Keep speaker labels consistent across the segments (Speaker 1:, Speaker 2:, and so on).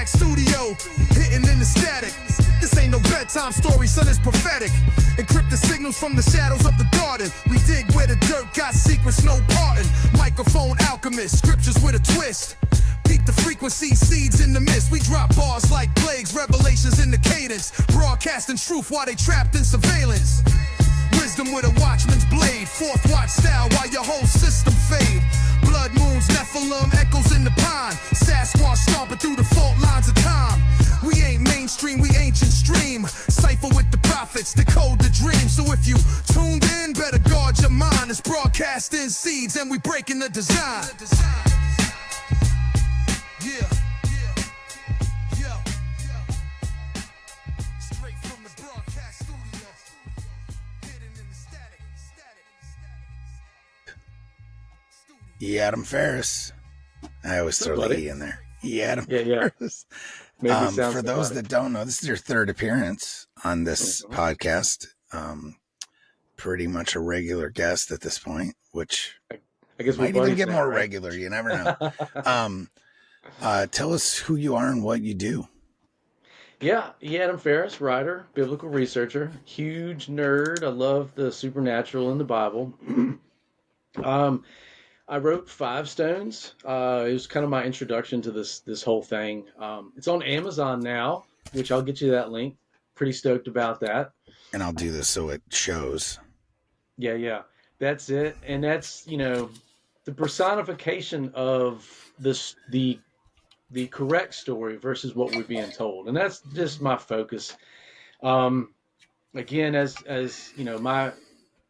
Speaker 1: Substack studio, hitting in the static. This ain't no bedtime story, son, it's prophetic. Encrypted signals from the shadows of the garden. We dig where the dirt got secrets, no parting. Microphone alchemist, scriptures with a twist. Peep the frequency, seeds in the mist. We drop bars like plagues, revelations in the cadence. Broadcasting truth while they trapped in surveillance. Wisdom with a watchman's blade. Fourth watch style while your whole system fade. Blood moons, Nephilim, echoes in the pine. Sasquatch stomping through the fault lines of time. We ain't mainstream, we ancient stream. Cypher with the prophets, decode the dream. So if you tuned in, better guard your mind. It's broadcasting seeds and we breaking the design. Yeah. Straight from the broadcast studio. Hidden in the static.
Speaker 2: Adam Ferris. I always throw the E in there. Adam Ferris. For those that don't know, this is your third appearance on this podcast. Pretty much a regular guest at this point, which
Speaker 3: I guess
Speaker 2: might even get more regular. You never know. Tell us who you are and what you do.
Speaker 3: Yeah, Adam Ferris, writer, biblical researcher, huge nerd. I love the supernatural in the Bible. I wrote Five Stones. It was kind of my introduction to this whole thing. It's on Amazon now, which I'll get you that link. Pretty stoked about that.
Speaker 2: And I'll do this so it shows.
Speaker 3: Yeah. That's it. And that's, the personification of the correct story versus what we're being told. And that's just my focus. Again, as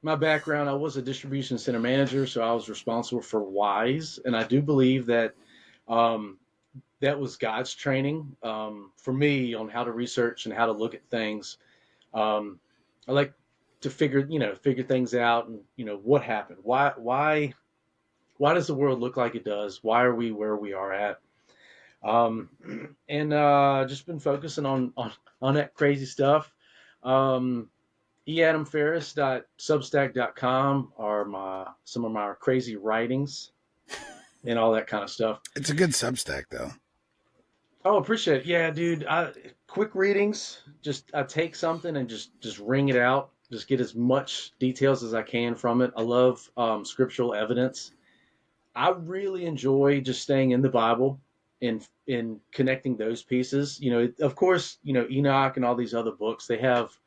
Speaker 3: my background, I was a distribution center manager, so I was responsible for WISE. And I do believe that that was God's training for me on how to research and how to look at things. I like to figure things out and, what happened. Why does the world look like it does? Why are we where we are at? Just been focusing on that crazy stuff. eadamferris.substack.com are some of my crazy writings and all that kind of stuff.
Speaker 2: It's a good Substack though.
Speaker 3: Oh, appreciate it. Yeah, dude. Quick readings. I take something and just wring it out. Just get as much details as I can from it. I love scriptural evidence. I really enjoy just staying in the Bible and connecting those pieces. Of course, Enoch and all these other books, they have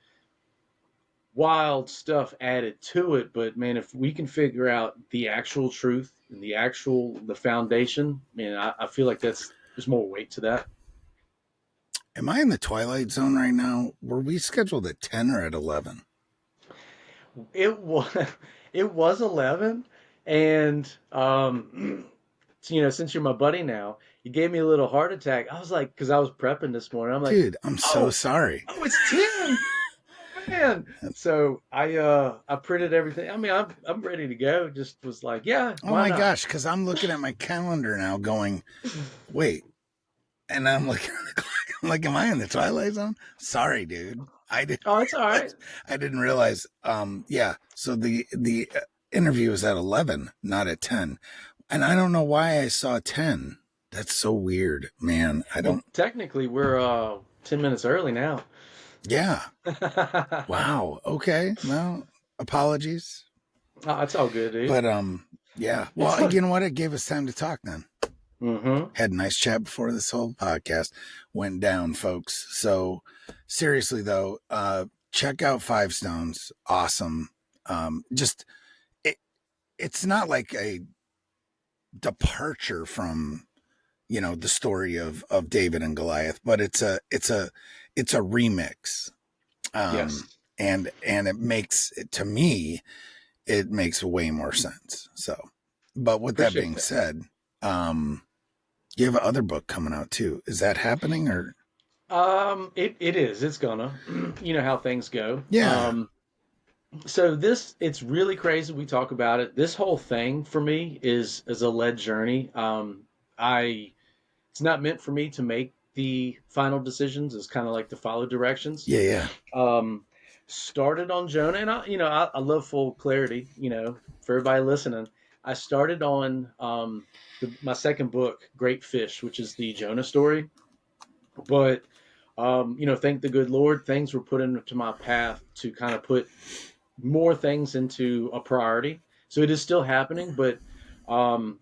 Speaker 3: wild stuff added to it. But man, if we can figure out the actual truth and the foundation, man, I feel like there's more weight to that.
Speaker 2: Am I in the Twilight Zone right now? Were we scheduled at 10 or at 11?
Speaker 3: It was 11. And, since you're my buddy now, you gave me a little heart attack. I was like, because I was prepping this morning. I'm like,
Speaker 2: dude, I'm so sorry.
Speaker 3: Oh, it's 10. Man. So I printed everything. I mean, I'm ready to go. Just was like, yeah.
Speaker 2: Oh my gosh. Cause I'm looking at my calendar now going, wait. And I'm looking at the clock. I'm like, am I in the Twilight Zone? Sorry, dude.
Speaker 3: Oh, it's all right.
Speaker 2: I didn't realize. Yeah. So the interview was at 11, not at 10. And I don't know why I saw 10. That's so weird, man.
Speaker 3: Technically, we're 10 minutes early now.
Speaker 2: Yeah. Wow. Okay. Well, apologies.
Speaker 3: Oh, it's all good, dude.
Speaker 2: But yeah. Well, you know what? It gave us time to talk then.
Speaker 3: Mm-hmm.
Speaker 2: Had a nice chat before this whole podcast went down, folks. So seriously though, check out Five Stones. Awesome. It's not like a departure from, the story of David and Goliath, but it's a remix.
Speaker 3: Yes.
Speaker 2: And it makes, to me, it makes way more sense. So, but with that being said, you have another book coming out too. Is that happening or?
Speaker 3: It is. It's gonna. You know how things go.
Speaker 2: Yeah.
Speaker 3: So it's really crazy. We talk about it. This whole thing for me is a led journey. It's not meant for me to make the final decisions. It's kind of like to follow directions.
Speaker 2: Yeah.
Speaker 3: Started on Jonah, and I love full clarity. For everybody listening, I started on my second book, Great Fish, which is the Jonah story. But, thank the good Lord, things were put into my path to kind of put more things into a priority. So it is still happening, but um,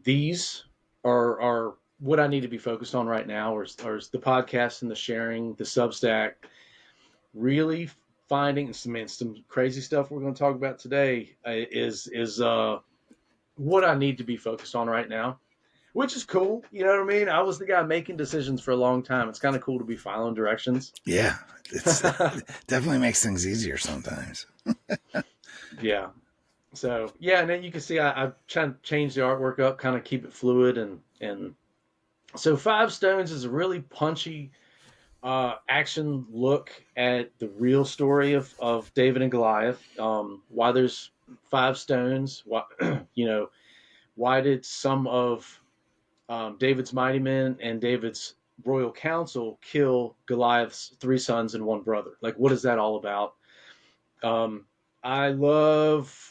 Speaker 3: these are what I need to be focused on right now, or is the podcast and the sharing, the Substack, really finding some crazy stuff we're going to talk about today is what I need to be focused on right now, which is cool. You know what I mean? I was the guy making decisions for a long time. It's kind of cool to be following directions.
Speaker 2: Yeah, it definitely makes things easier sometimes.
Speaker 3: Yeah. So yeah, and then you can see I've changed the artwork up, kind of keep it fluid, and so Five Stones is a really punchy action look at the real story of David and Goliath. Why there's five stones? Why why did some of David's mighty men and David's royal council kill Goliath's three sons and one brother? Like, what is that all about? I love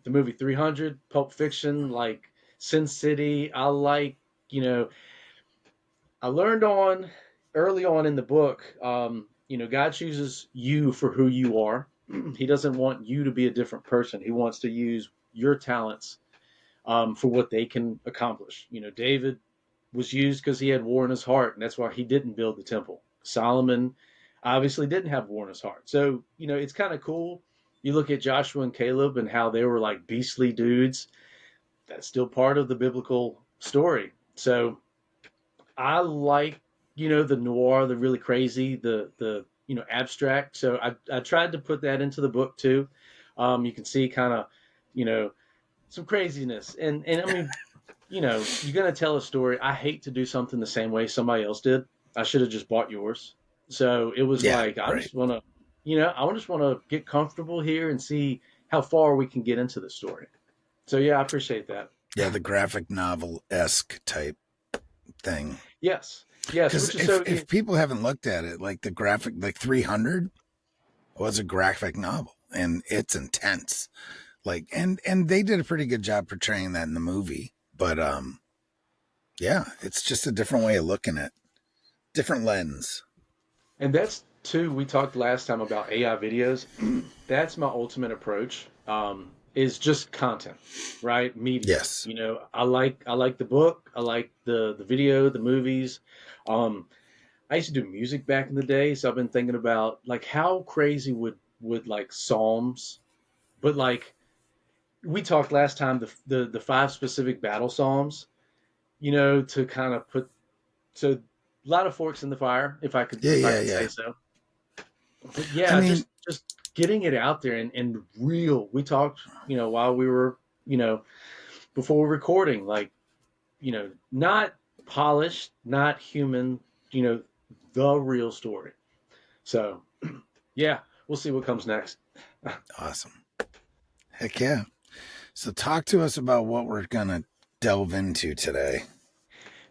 Speaker 3: the movie 300, Pulp Fiction, like Sin City. I like, I learned on early on in the book, God chooses you for who you are. He doesn't want you to be a different person. He wants to use your talents for what they can accomplish. David was used because he had war in his heart, and that's why he didn't build the temple. Solomon obviously didn't have war in his heart. So, it's kind of cool. You look at Joshua and Caleb and how they were like beastly dudes. That's still part of the biblical story. So I like, the noir, the really crazy, the abstract. So I tried to put that into the book too. You can see kind of, some craziness. And I mean, you're going to tell a story. I hate to do something the same way somebody else did. I should have just bought yours. So it was like, I just want to, I just want to get comfortable here and see how far we can get into the story. So yeah, I appreciate that.
Speaker 2: Yeah, the graphic novel-esque type thing.
Speaker 3: Yes.
Speaker 2: Because if people haven't looked at it, like the graphic, like 300 was a graphic novel, and it's intense. Like, and they did a pretty good job portraying that in the movie. But yeah, it's just a different way of looking at, different lens.
Speaker 3: And that's too. We talked last time about AI videos. That's my ultimate approach. Is just content, right? Media.
Speaker 2: Yes.
Speaker 3: I like the book. I like the video, the movies. I used to do music back in the day, so I've been thinking about like how crazy would like Psalms, but like we talked last time the five specific battle Psalms, to kind of put so a lot of forks in the fire, if I could say so. But yeah, I mean, just getting it out there and real. We talked, while we were, before recording, like, not polished, not human, the real story. So, yeah, we'll see what comes next.
Speaker 2: Awesome. Heck yeah. So talk to us about what we're going to delve into today.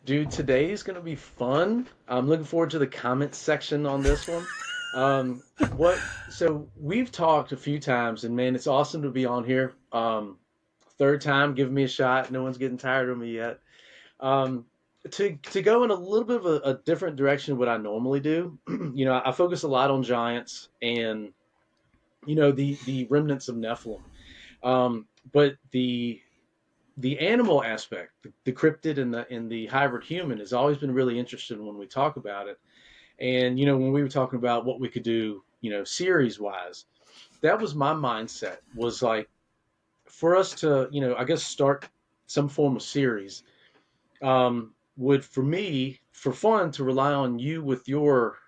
Speaker 3: Dude, today is going to be fun. I'm looking forward to the comment section on this one. So we've talked a few times, and man, it's awesome to be on here. Third time, give me a shot. No one's getting tired of me yet. To go in a little bit of a different direction of what I normally do. I focus a lot on giants and, the remnants of Nephilim. But the animal aspect, the cryptid and the hybrid human has always been really interesting when we talk about it. And, when we were talking about what we could do, series wise, that was my mindset, was like for us to, I guess start some form of series, would for me, for fun, to rely on you with your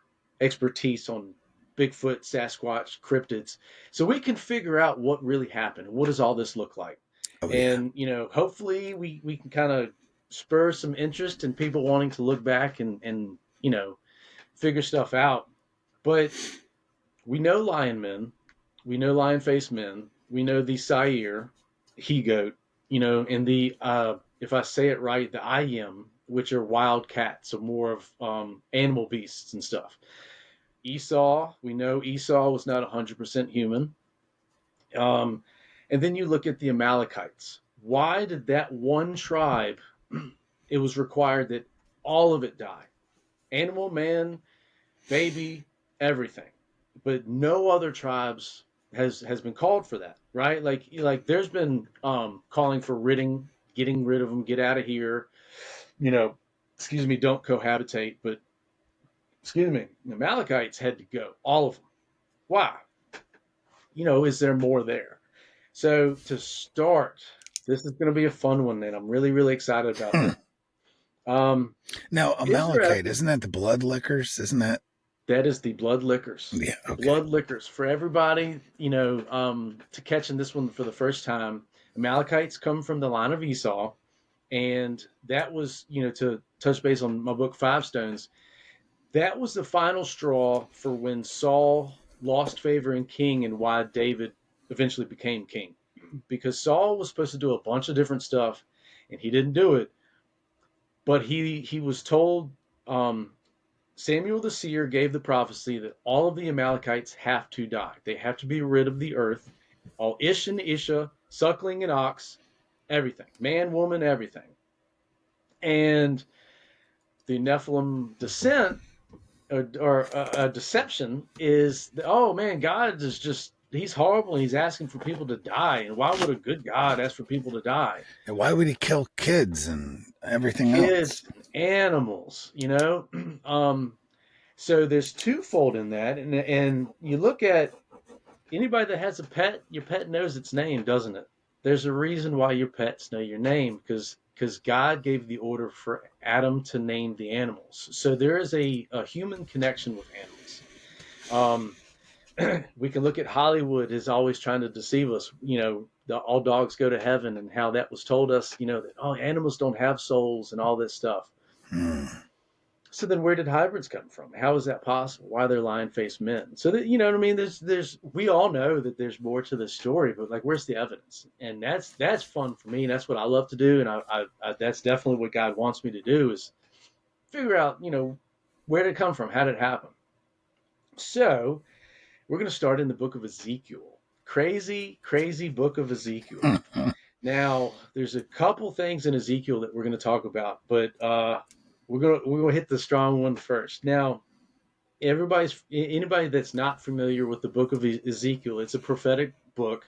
Speaker 3: expertise on Bigfoot, Sasquatch, cryptids, so we can figure out what really happened. What does all this look like? Oh, and, hopefully we can kind of spur some interest in people wanting to look back and figure stuff out. But we know lion men, we know lion faced men, we know the Sair, he goat, and the, if I say it right, the Ayim, which are wild cats, so more of animal beasts and stuff. Esau, we know Esau was not 100% human. And then you look at the Amalekites. Why did that one tribe, it was required that all of it die? animal, man, baby, everything. But no other tribes has been called for that, right? Like there's been calling for getting rid of them, get out of here, you know, excuse me, don't cohabitate. But excuse me, the Amalekites had to go, all of them. Why? You know, is there more there? So to start, this is going to be a fun one, and I'm really, really excited about this.
Speaker 2: Now, Amalekite, isn't that the blood lickers? Isn't that?
Speaker 3: That is the blood lickers.
Speaker 2: Yeah, okay.
Speaker 3: Blood lickers. For everybody, you know, to catching this one for the first time, Amalekites come from the line of Esau, and that was, you know, to touch base on my book, Five Stones, that was the final straw for when Saul lost favor in king and why David eventually became king. Because Saul was supposed to do a bunch of different stuff, and he didn't do it. But he was told, Samuel the seer gave the prophecy that all of the Amalekites have to die. They have to be rid of the earth. All Ish and Isha, suckling and ox, everything. Man, woman, everything. And the Nephilim descent or deception is, oh man, God is just, he's horrible and he's asking for people to die. And why would a good God ask for people to die?
Speaker 2: And why would he kill kids and everything
Speaker 3: kids,
Speaker 2: else?
Speaker 3: Animals, you know? So there's twofold in that. And you look at anybody that has a pet, your pet knows its name, doesn't it? There's a reason why your pets know your name, because God gave the order for Adam to name the animals. So there is a human connection with animals. We can look at Hollywood is always trying to deceive us, you know, all dogs go to heaven, and how that was told us, you know, that, oh, animals don't have souls and all this stuff. So then where did hybrids come from? How is that possible? Why they're lion-faced men? So that, you know what I mean? There's we all know that there's more to the story, but like, where's the evidence? And that's fun for me. And that's what I love to do. And I that's definitely what God wants me to do, is figure out, you know, where did it come from? How did it happen? So we're going to start in the book of Ezekiel. Crazy, crazy book of Ezekiel. Now, there's a couple things in Ezekiel that we're going to talk about, but we're gonna hit the strong one first. Now, anybody that's not familiar with the book of Ezekiel, it's a prophetic book.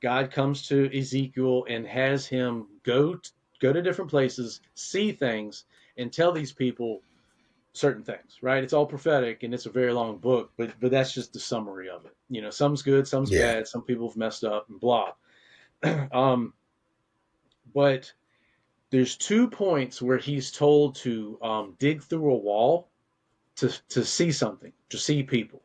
Speaker 3: God comes to Ezekiel and has him go to different places, see things, and tell these people certain things. Right? It's all prophetic, and it's a very long book, but that's just the summary of it. You know, some's good, some's bad, some people have messed up, and blah. But there's 2 points where he's told to dig through a wall to see something, to see people.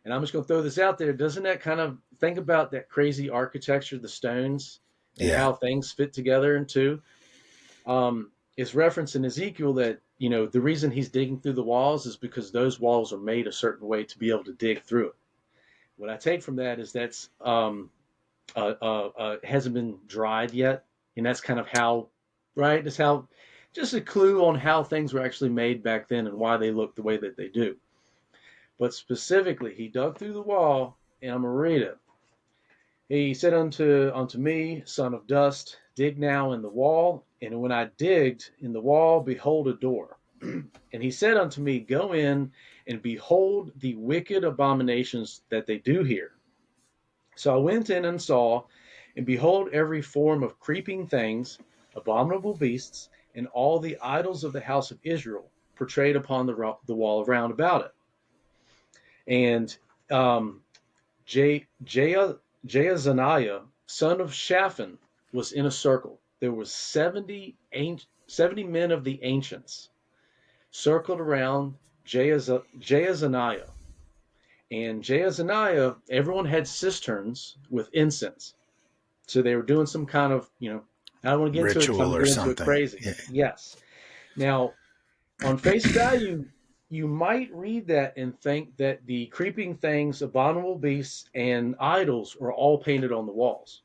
Speaker 3: And I'm just going to throw this out there. Doesn't that kind of, think about that crazy architecture, the stones, and how things fit together in two? It's referenced in Ezekiel that, you know, the reason he's digging through the walls is because those walls are made a certain way to be able to dig through it. What I take from that is that's hasn't been dried yet. And that's kind of how, right? That's how, just a clue on how things were actually made back then and why they look the way that they do. But specifically, he dug through the wall, and I'm going to read it. He said unto me, son of dust, dig now in the wall. And when I digged in the wall, behold a door. And he said unto me, go in and behold the wicked abominations that they do here. So I went in and saw, and behold, every form of creeping things, abominable beasts, and all the idols of the house of Israel portrayed upon the wall round about it. And Jaazaniah, son of Shaphan, was in a circle. There was 70 men of the ancients circled around Jaazaniah. And Jaazaniah, everyone had cisterns with incense. So they were doing some kind of, you know, I don't want to get into
Speaker 2: ritual
Speaker 3: it.
Speaker 2: or something.
Speaker 3: Crazy. Yeah. Yes. Now, on face value, you might read that and think that the creeping things, abominable beasts, and idols are all painted on the walls.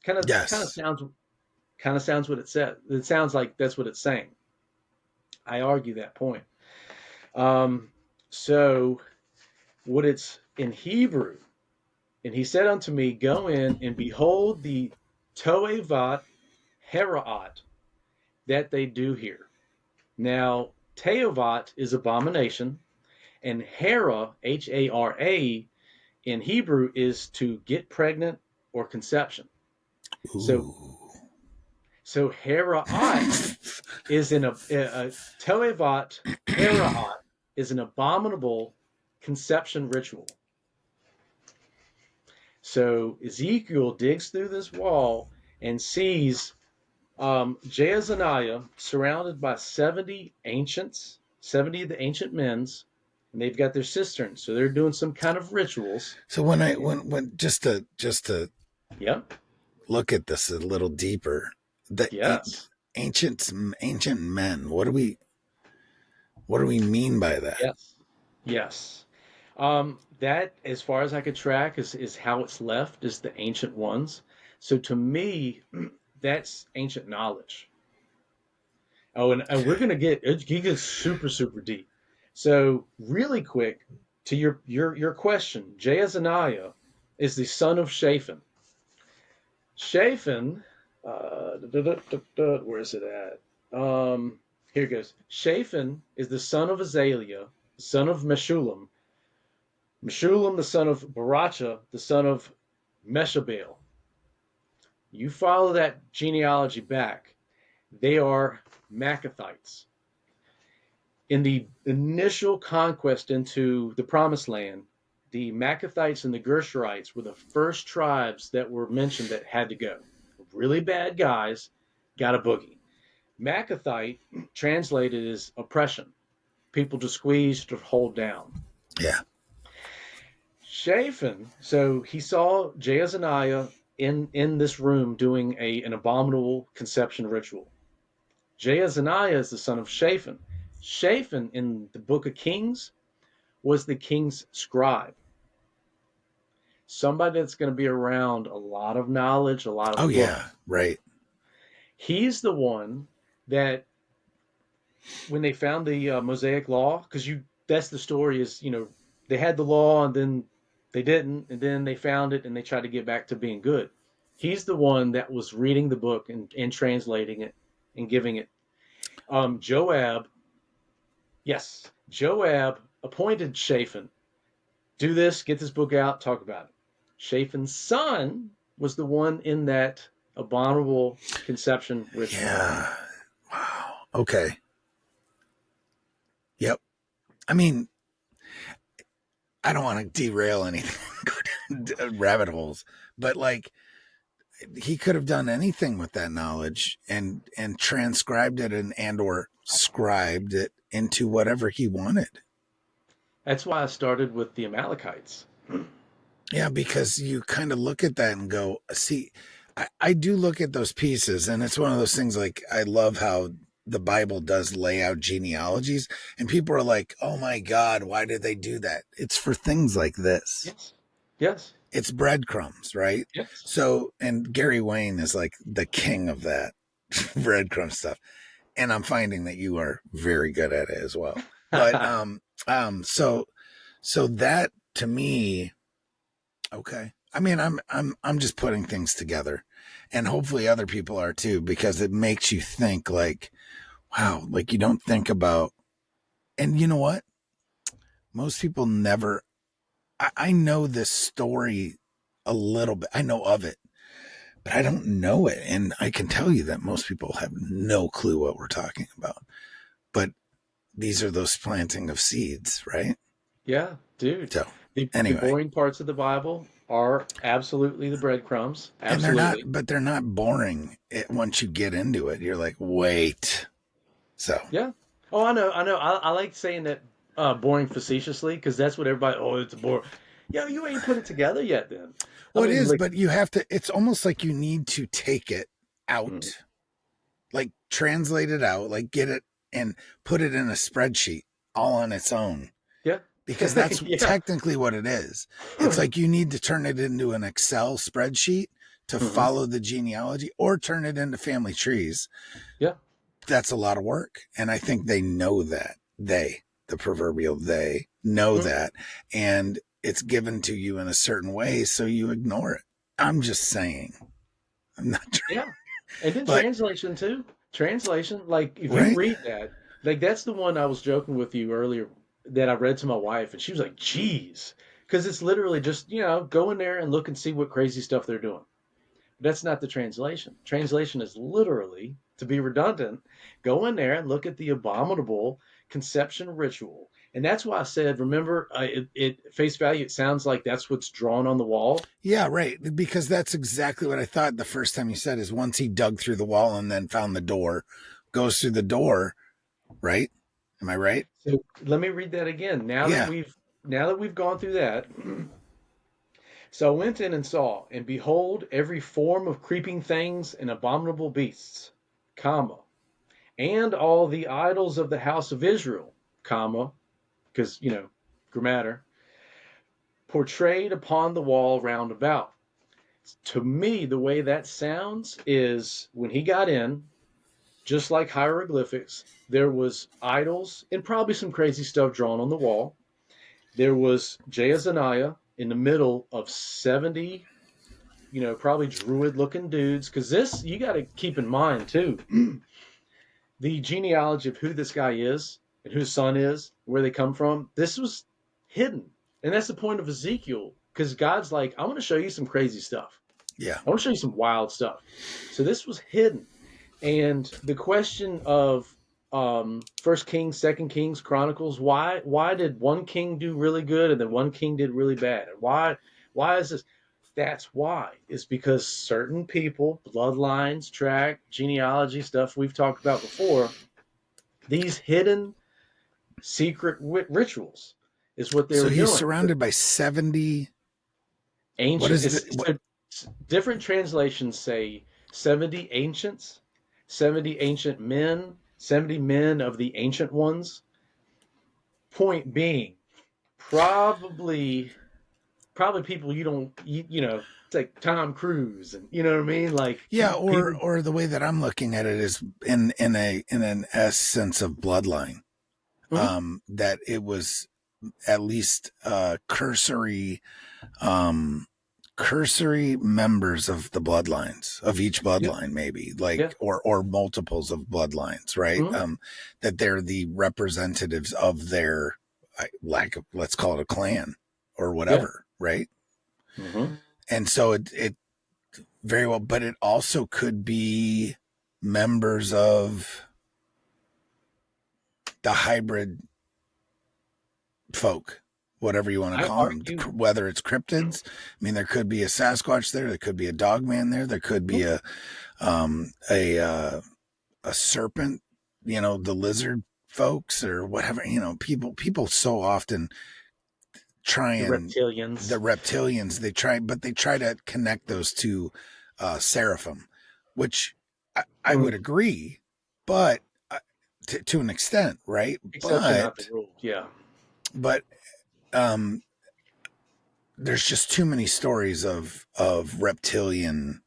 Speaker 3: Kind of sounds what it says. It sounds like that's what it's saying. I argue that point. So what it's in Hebrew, and he said unto me, go in and behold the Toevat Hera'at that they do here. Now, Teovat is abomination, and Hera, Hara, in Hebrew is to get pregnant or conception.
Speaker 2: Ooh.
Speaker 3: So Hera'at is Tevat Hera'at is an abominable conception ritual. So Ezekiel digs through this wall and sees Jaazaniah surrounded by 70 ancients, 70 of the ancient men's, and they've got their cisterns. So they're doing some kind of rituals.
Speaker 2: So when just to
Speaker 3: yep.
Speaker 2: look at this a little deeper, ancient men, what do we mean by that?
Speaker 3: Yes. That, as far as I could track, is how it's left, is the ancient ones. So to me, that's ancient knowledge. Oh, and we're going to get super, super deep. So really quick, to your question, Jaazaniah is the son of Shaphan. Shaphan, where is it at? Here it goes. Shaphan is the son of Azaliah, the son of Meshulam. Meshulam, the son of Baracha, the son of Meshabel. You follow that genealogy back, they are Maccathites. In the initial conquest into the Promised Land, the Maccathites and the Gershurites were the first tribes that were mentioned that had to go. Really bad guys, got a boogie. Maccathite, translated as oppression. People to squeeze, to hold down.
Speaker 2: Yeah.
Speaker 3: Shaphan, so he saw Jaazaniah in this room doing an abominable conception ritual. Jaazaniah is the son of Shaphan. Shaphan, in the book of Kings, was the king's scribe. Somebody that's going to be around a lot of knowledge, a lot of
Speaker 2: books. Yeah, right.
Speaker 3: He's the one that, when they found the Mosaic Law, because that's the story is, they had the law and then they didn't, and then they found it and they tried to get back to being good. He's the one that was reading the book and translating it and giving it. Joab appointed Shaphan. Do this, get this book out, talk about it. Shaphan's son was the one in that abominable conception ritual.
Speaker 2: Yeah. Wow. Okay. Yep. I mean, I don't want to derail anything, go down rabbit holes, but he could have done anything with that knowledge and transcribed it and or scribed it into whatever he wanted.
Speaker 3: That's why I started with the Amalekites.
Speaker 2: Yeah, because you kind of look at that and go, see, I do look at those pieces, and it's one of those things I love how the Bible does lay out genealogies, and people are like, oh my God, why did they do that? It's for things like this.
Speaker 3: Yes.
Speaker 2: It's breadcrumbs, right?
Speaker 3: Yes.
Speaker 2: So, and Gary Wayne is like the king of that breadcrumb stuff. And I'm finding that you are very good at it as well. But, so that to me, okay. I mean, I'm just putting things together, and hopefully other people are too, because it makes you think wow, you don't think about, and you know what? Most people never, I know this story a little bit. I know of it, but I don't know it. And I can tell you that most people have no clue what we're talking about. But these are those planting of seeds, right?
Speaker 3: Yeah, dude.
Speaker 2: So
Speaker 3: the
Speaker 2: anyway,
Speaker 3: boring parts of the Bible are absolutely the breadcrumbs. Absolutely.
Speaker 2: And they're not boring. Once you get into it, you're like, wait. So
Speaker 3: yeah. Oh, I know. I like saying that boring facetiously, because that's what everybody. Oh, it's boring. Yeah, you ain't put it together yet. Then.
Speaker 2: Well, it is, but you have to. It's almost like you need to take it out, translate it out, get it and put it in a spreadsheet all on its own.
Speaker 3: Yeah.
Speaker 2: Because that's technically what it is. It's like you need to turn it into an Excel spreadsheet to follow the genealogy, or turn it into family trees.
Speaker 3: Yeah.
Speaker 2: That's a lot of work. And I think they know that. The proverbial they know that. And it's given to you in a certain way, so you ignore it. I'm just saying. I'm not trying.
Speaker 3: Yeah. And then translation too. Translation, if you read that, Like, that's the one I was joking with you earlier that I read to my wife, and she was like, geez. Because it's literally just, go in there and look and see what crazy stuff they're doing. That's not the translation. Translation is literally, to be redundant, go in there and look at the abominable conception ritual. And that's why I said, remember, it face value, it sounds like that's what's drawn on the wall.
Speaker 2: Yeah, right. Because that's exactly what I thought the first time you said, is once he dug through the wall and then found the door, goes through the door, right? Am I right?
Speaker 3: So let me read that again. Now that we've gone through that. So I went in and saw, and behold, every form of creeping things and abominable beasts, comma, and all the idols of the house of Israel, comma, because, grammar, portrayed upon the wall round about. To me, the way that sounds is when he got in, just like hieroglyphics, there was idols and probably some crazy stuff drawn on the wall. There was Jaazaniah in the middle of 70, probably druid-looking dudes. Because this, you got to keep in mind, too, the genealogy of who this guy is and who his son is, where they come from. This was hidden. And that's the point of Ezekiel, because God's like, I want to show you some crazy stuff.
Speaker 2: Yeah.
Speaker 3: I want to show you some wild stuff. So this was hidden. And the question of First Kings, Second Kings, Chronicles, why did one king do really good and then one king did really bad? And why is this? That's why. It's because certain people, bloodlines, track, genealogy, stuff we've talked about before, these hidden secret rituals is what they were doing.
Speaker 2: So he's surrounded by 70
Speaker 3: ancient. What is it? Different translations say 70 ancients, 70 ancient men, 70 men of the ancient ones. Point being, probably people you don't, it's like Tom Cruise, and you know what I mean? Like,
Speaker 2: yeah, or the way that I'm looking at it is in an essence of bloodline, that it was at least cursory members of the bloodlines, of each bloodline, maybe or multiples of bloodlines, right? That they're the representatives of their, let's call it a clan or whatever, right? And so it very well, but it also could be members of the hybrid folk, whatever you want to call them, whether it's cryptids. I mean, there could be a Sasquatch there could be a Dogman there could be a serpent, the lizard folks or whatever. People so often try the reptilians they try to connect those to seraphim, which I would agree, but to an extent, right?
Speaker 3: Exception not the rule. Yeah.
Speaker 2: But there's just too many stories of reptilian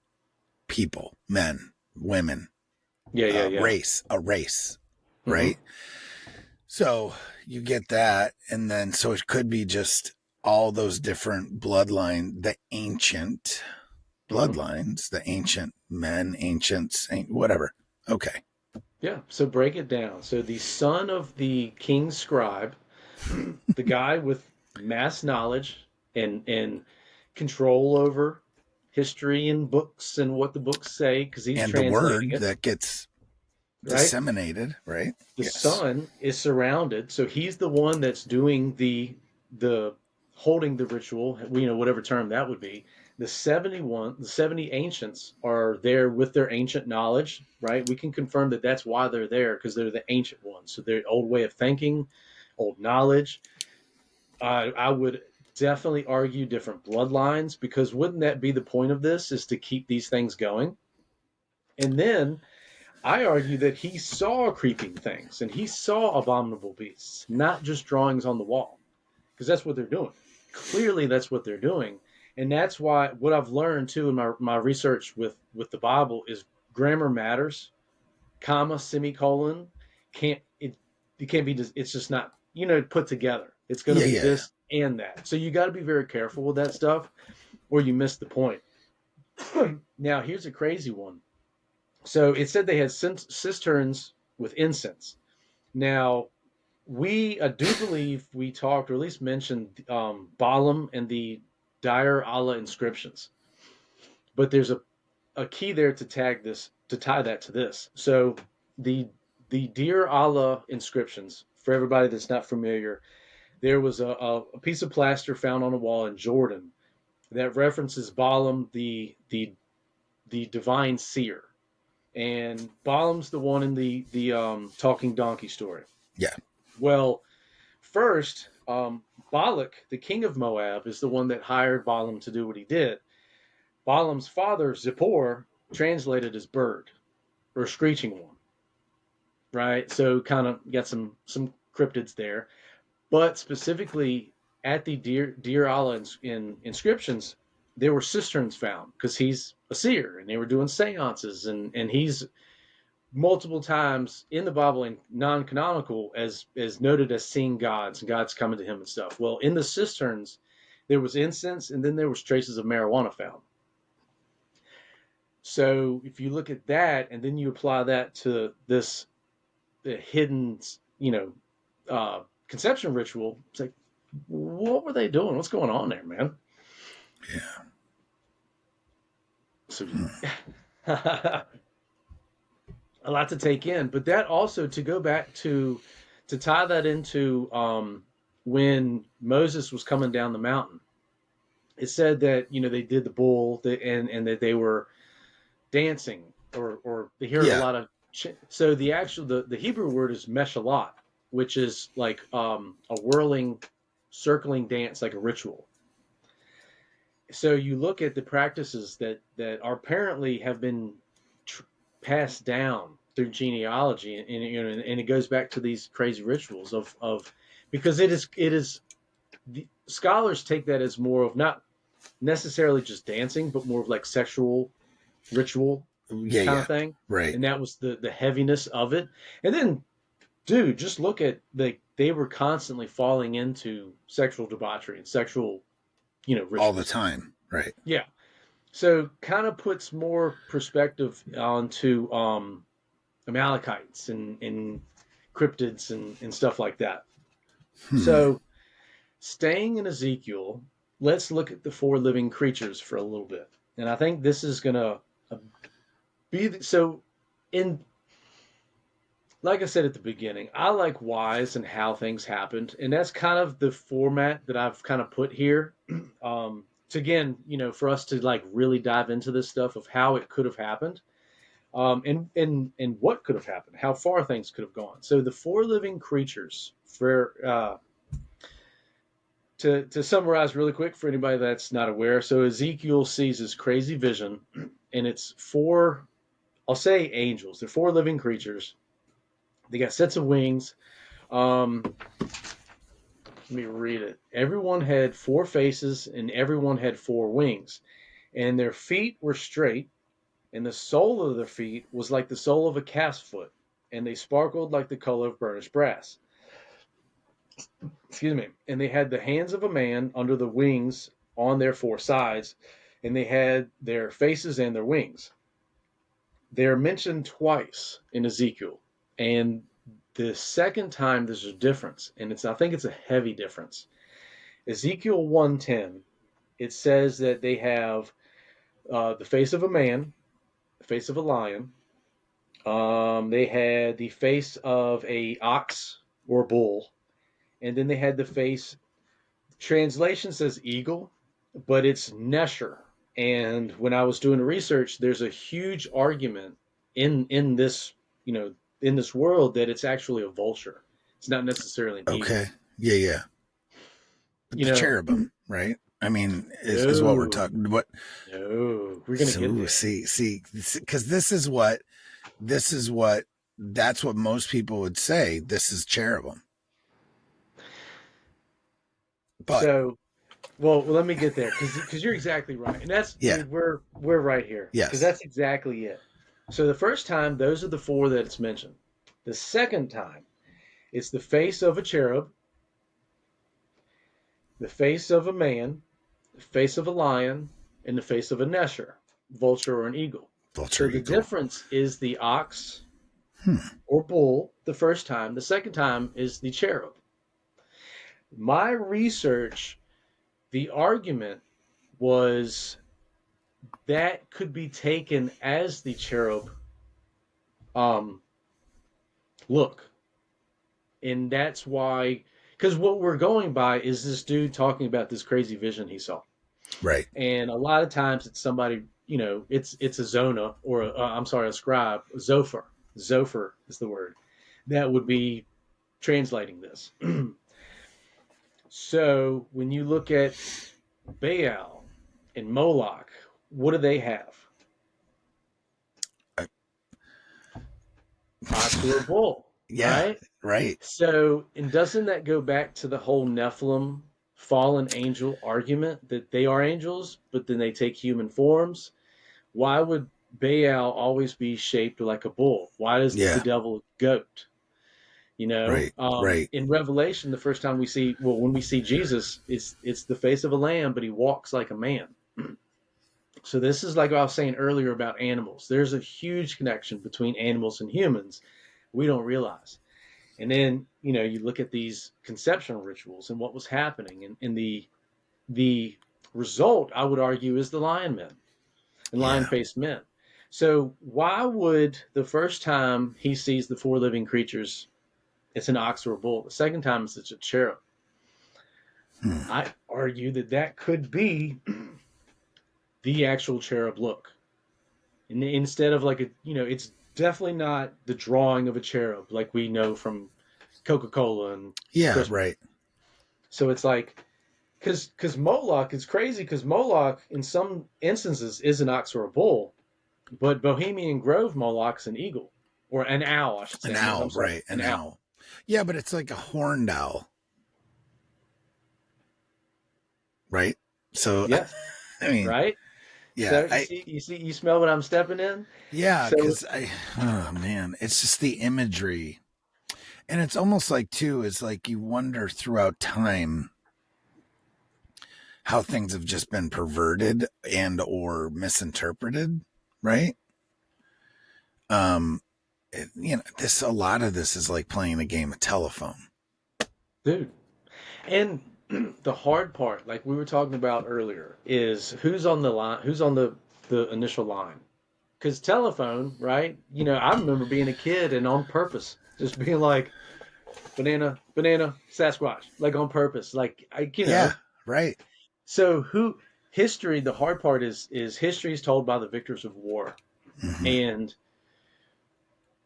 Speaker 2: people, men, women, race, right? So you get that, and then so it could be just all those different bloodline, the ancient bloodlines, the ancient men, ancients, whatever. Okay.
Speaker 3: Yeah. So break it down. So the son of the king's scribe, the guy with mass knowledge and control over history and books and what the books say, because he's translating
Speaker 2: the word
Speaker 3: it,
Speaker 2: that gets disseminated, right?
Speaker 3: The son is surrounded, so he's the one that's doing the holding the ritual, whatever term that would be. The 70 ancients are there with their ancient knowledge, right? We can confirm that that's why they're there, because they're the ancient ones. So their old way of thinking, old knowledge. I would definitely argue different bloodlines, because wouldn't that be the point of this, is to keep these things going? And then I argue that he saw creeping things and he saw abominable beasts, not just drawings on the wall, because that's what they're doing. Clearly, that's what they're doing. And that's why what I've learned, too, in my research with the Bible is grammar matters. Comma, semicolon, it can't be, it's just not, put together. It's going to be this and that. So you got to be very careful with that stuff, or you miss the point. Now, here's a crazy one. So it said they had cisterns with incense. Now, we do believe we talked, or at least mentioned, Balaam and the Dire Allah inscriptions. But there's a key there to tie that to this. So the Dear Allah inscriptions, for everybody that's not familiar, there was a piece of plaster found on a wall in Jordan that references Balaam, the divine seer. And Balaam's the one in the talking donkey story.
Speaker 2: Yeah.
Speaker 3: Well, first, Balak, the king of Moab, is the one that hired Balaam to do what he did. Balaam's father, Zippor, translated as bird or screeching one. Right? So kind of got some cryptids there. But specifically at the Dear Allah in inscriptions, there were cisterns found because he's a seer and they were doing seances, and he's multiple times in the Bible and non-canonical as noted as seeing gods and gods coming to him and stuff. Well, in the cisterns, there was incense and then there was traces of marijuana found. So if you look at that and then you apply that to the hidden, conception ritual, it's like, what were they doing? What's going on there, man?
Speaker 2: Yeah.
Speaker 3: So a lot to take in, but that also, to go back to tie that into when Moses was coming down the mountain, it said that they did the bull and that they were dancing or they hear a lot of so the Hebrew word is meshalot, which is like a whirling, circling dance, like a ritual. So you look at the practices that apparently have been passed down through genealogy, and it goes back to these crazy rituals of because it is the scholars take that as more of not necessarily just dancing, but more of like sexual ritual kind of thing,
Speaker 2: right?
Speaker 3: And that was the heaviness of it. And then, dude, just look at they were constantly falling into sexual debauchery and sexual, rituals.
Speaker 2: All the time, right?
Speaker 3: Yeah. So kind of puts more perspective onto Amalekites and cryptids and stuff like that. So staying in Ezekiel, let's look at the 4 living creatures for a little bit. And I think this is going to be like I said at the beginning, I like whys and how things happened. And that's kind of the format that I've kind of put here. To again, for us to like really dive into this stuff of how it could have happened, and what could have happened, how far things could have gone. So the 4 living creatures, for to summarize really quick for anybody that's not aware. So Ezekiel sees this crazy vision, and it's 4, I'll say angels. They're 4 living creatures. They got sets of wings. Let me read it. Everyone had 4 faces, and everyone had 4 wings. And their feet were straight, and the sole of their feet was like the sole of a calf's foot, and they sparkled like the color of burnished brass. Excuse me. And they had the hands of a man under the wings on their 4 sides, and they had their faces and their wings. They're mentioned twice in Ezekiel, and the second time there's a difference, and I think it's a heavy difference. Ezekiel 1:10, it says that they have the face of a man, the face of a lion. They had the face of a ox or bull, and then they had the face. Translation says eagle, but it's Nesher. And when I was doing the research, there's a huge argument in this, in this world that it's actually a vulture. It's not necessarily an eagle.
Speaker 2: Okay. Yeah. But the cherubim, right? I mean, is what we're talking. What?
Speaker 3: No, we're gonna get there.
Speaker 2: See, because this is what that's what most people would say. This is cherubim. But
Speaker 3: so, well, let me get there because you're exactly right, and that's we're right here.
Speaker 2: Yes,
Speaker 3: because that's exactly it. So the first time, those are the 4 that it's mentioned. The second time, it's the face of a cherub, the face of a man, the face of a lion, and the face of a Nesher, vulture or an eagle. So the difference is the ox or bull the first time. The second time is the cherub. My research, the argument was that could be taken as the cherub look. And that's why, because what we're going by is this dude talking about this crazy vision he saw.
Speaker 2: Right.
Speaker 3: And a lot of times it's somebody, it's a Zona or a scribe, Zophar. Zophar is the word that would be translating this. So when you look at Baal and Moloch, what do they have? Ox or bull.
Speaker 2: Yeah. Right.
Speaker 3: So, and doesn't that go back to the whole Nephilim fallen angel argument that they are angels, but then they take human forms? Why would Baal always be shaped like a bull? Why does the devil goat?
Speaker 2: Right.
Speaker 3: In Revelation, the first time when we see Jesus, it's the face of a lamb, but he walks like a man. So this is like what I was saying earlier about animals. There's a huge connection between animals and humans we don't realize. And then, you look at these conceptional rituals and what was happening. And the result, I would argue, is the lion men and lion-faced men. So why would the first time he sees the four living creatures, it's an ox or a bull? The second time it's a cherub. I argue that could be the actual cherub look. And instead of it's definitely not the drawing of a cherub like we know from Coca-Cola and Christmas.
Speaker 2: Right.
Speaker 3: So it's like, because Moloch is crazy, because Moloch in some instances is an ox or a bull, but Bohemian Grove Moloch's an eagle or an owl, I should say.
Speaker 2: An owl, right? An owl. Yeah, but it's like a horned owl, right? So
Speaker 3: yeah,
Speaker 2: I mean,
Speaker 3: right?
Speaker 2: Yeah,
Speaker 3: so you smell what I'm stepping in?
Speaker 2: Yeah, because oh man, it's just the imagery, and it's almost like too is like you wonder throughout time how things have just been perverted and or misinterpreted, right? A lot of this is like playing a game of telephone,
Speaker 3: dude. And the hard part, like we were talking about earlier, is who's on the line, who's on the initial line. Because telephone, right? I remember being a kid and on purpose, just being like, banana, Sasquatch, like on purpose. Like,
Speaker 2: Yeah, right.
Speaker 3: So history, the hard part is history is told by the victors of war. Mm-hmm. And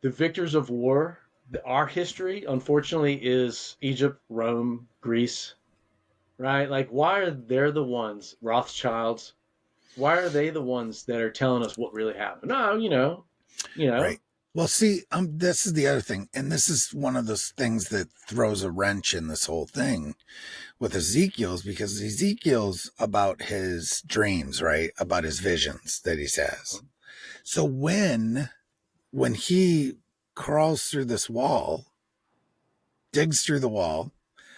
Speaker 3: the victors of war, our history, unfortunately, is Egypt, Rome, Greece, right? Like, why are they the ones, Rothschilds, why are they the ones that are telling us what really happened? No, Right.
Speaker 2: Well, see, this is the other thing. And this is one of those things that throws a wrench in this whole thing with Ezekiel's, because Ezekiel's about his dreams, right? About his visions that he says. So when he crawls through this wall, digs through the wall,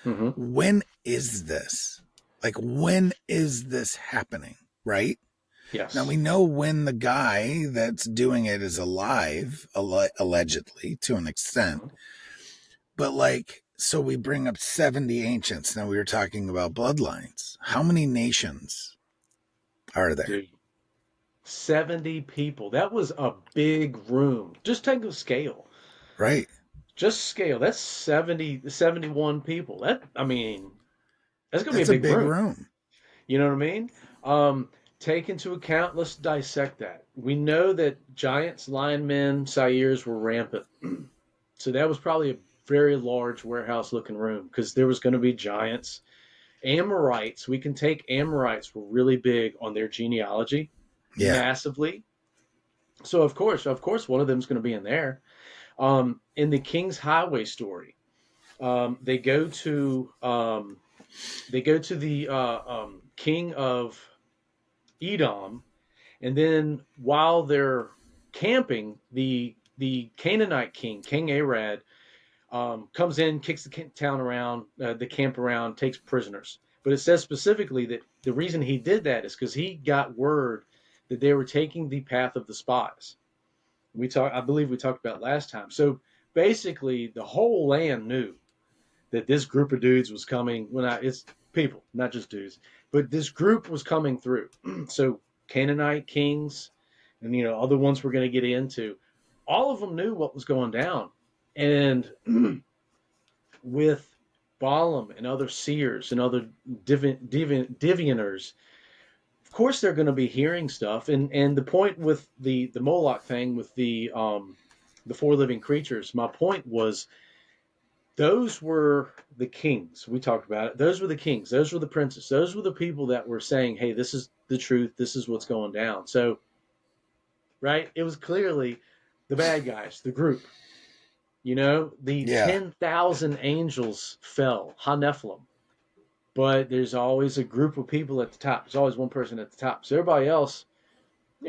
Speaker 2: when is this? Like, when is this happening? Right?
Speaker 3: Yes.
Speaker 2: Now we know when the guy that's doing it is alive, allegedly, to an extent. But so we bring up 70 ancients. Now we were talking about bloodlines. How many nations are there?
Speaker 3: Dude, 70 people. That was a big room. Just take a scale.
Speaker 2: Right.
Speaker 3: Just scale. That's 71 people. That's going to be a big room. You know what I mean? Take into account, let's dissect that. We know that giants, lion men, Sairs were rampant. So that was probably a very large warehouse-looking room because there was going to be giants. Amorites, we can take Amorites were really big on their genealogy, massively. So of course, one of them is going to be in there. In the King's Highway story, they go to the king of Edom, and then while they're camping, the Canaanite king, King Arad, comes in, kicks the town around, the camp around, takes prisoners. But it says specifically that the reason he did that is because he got word that they were taking the path of the spies. I believe we talked about last time. So basically, the whole land knew that this group of dudes was coming. It's people, not just dudes, but this group was coming through. So Canaanite kings, and other ones we're going to get into, all of them knew what was going down, and with Balaam and other seers and other diviners, of course they're going to be hearing stuff. And the point with the Moloch thing with the four living creatures, my point was, those were the kings. We talked about it. Those were the kings. Those were the princes. Those were the people that were saying, hey, this is the truth. This is what's going down. So, right? It was clearly the bad guys, the group. The 10,000 angels fell, Nephilim. But there's always a group of people at the top. There's always one person at the top. So everybody else,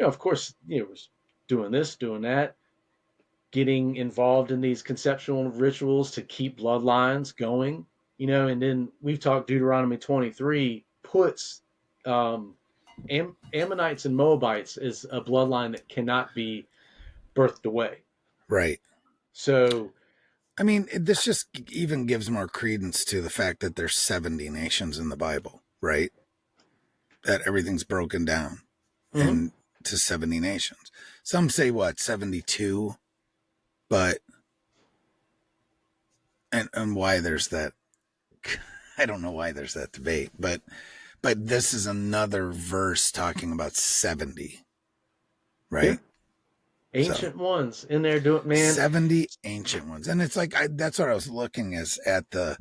Speaker 3: of course, was doing this, doing that, getting involved in these conceptual rituals to keep bloodlines going, and then we've talked Deuteronomy 23 puts Ammonites and Moabites as a bloodline that cannot be birthed away.
Speaker 2: Right.
Speaker 3: So,
Speaker 2: I mean, this just even gives more credence to the fact that there's 70 nations in the Bible, right? That everything's broken down into 70 nations. Some say 72? But, and why there's that, I don't know why there's that debate, but this is another verse talking about 70, right? Yeah.
Speaker 3: Ancient ones in there doing, man.
Speaker 2: 70 ancient ones. And it's like, that's what I was looking at the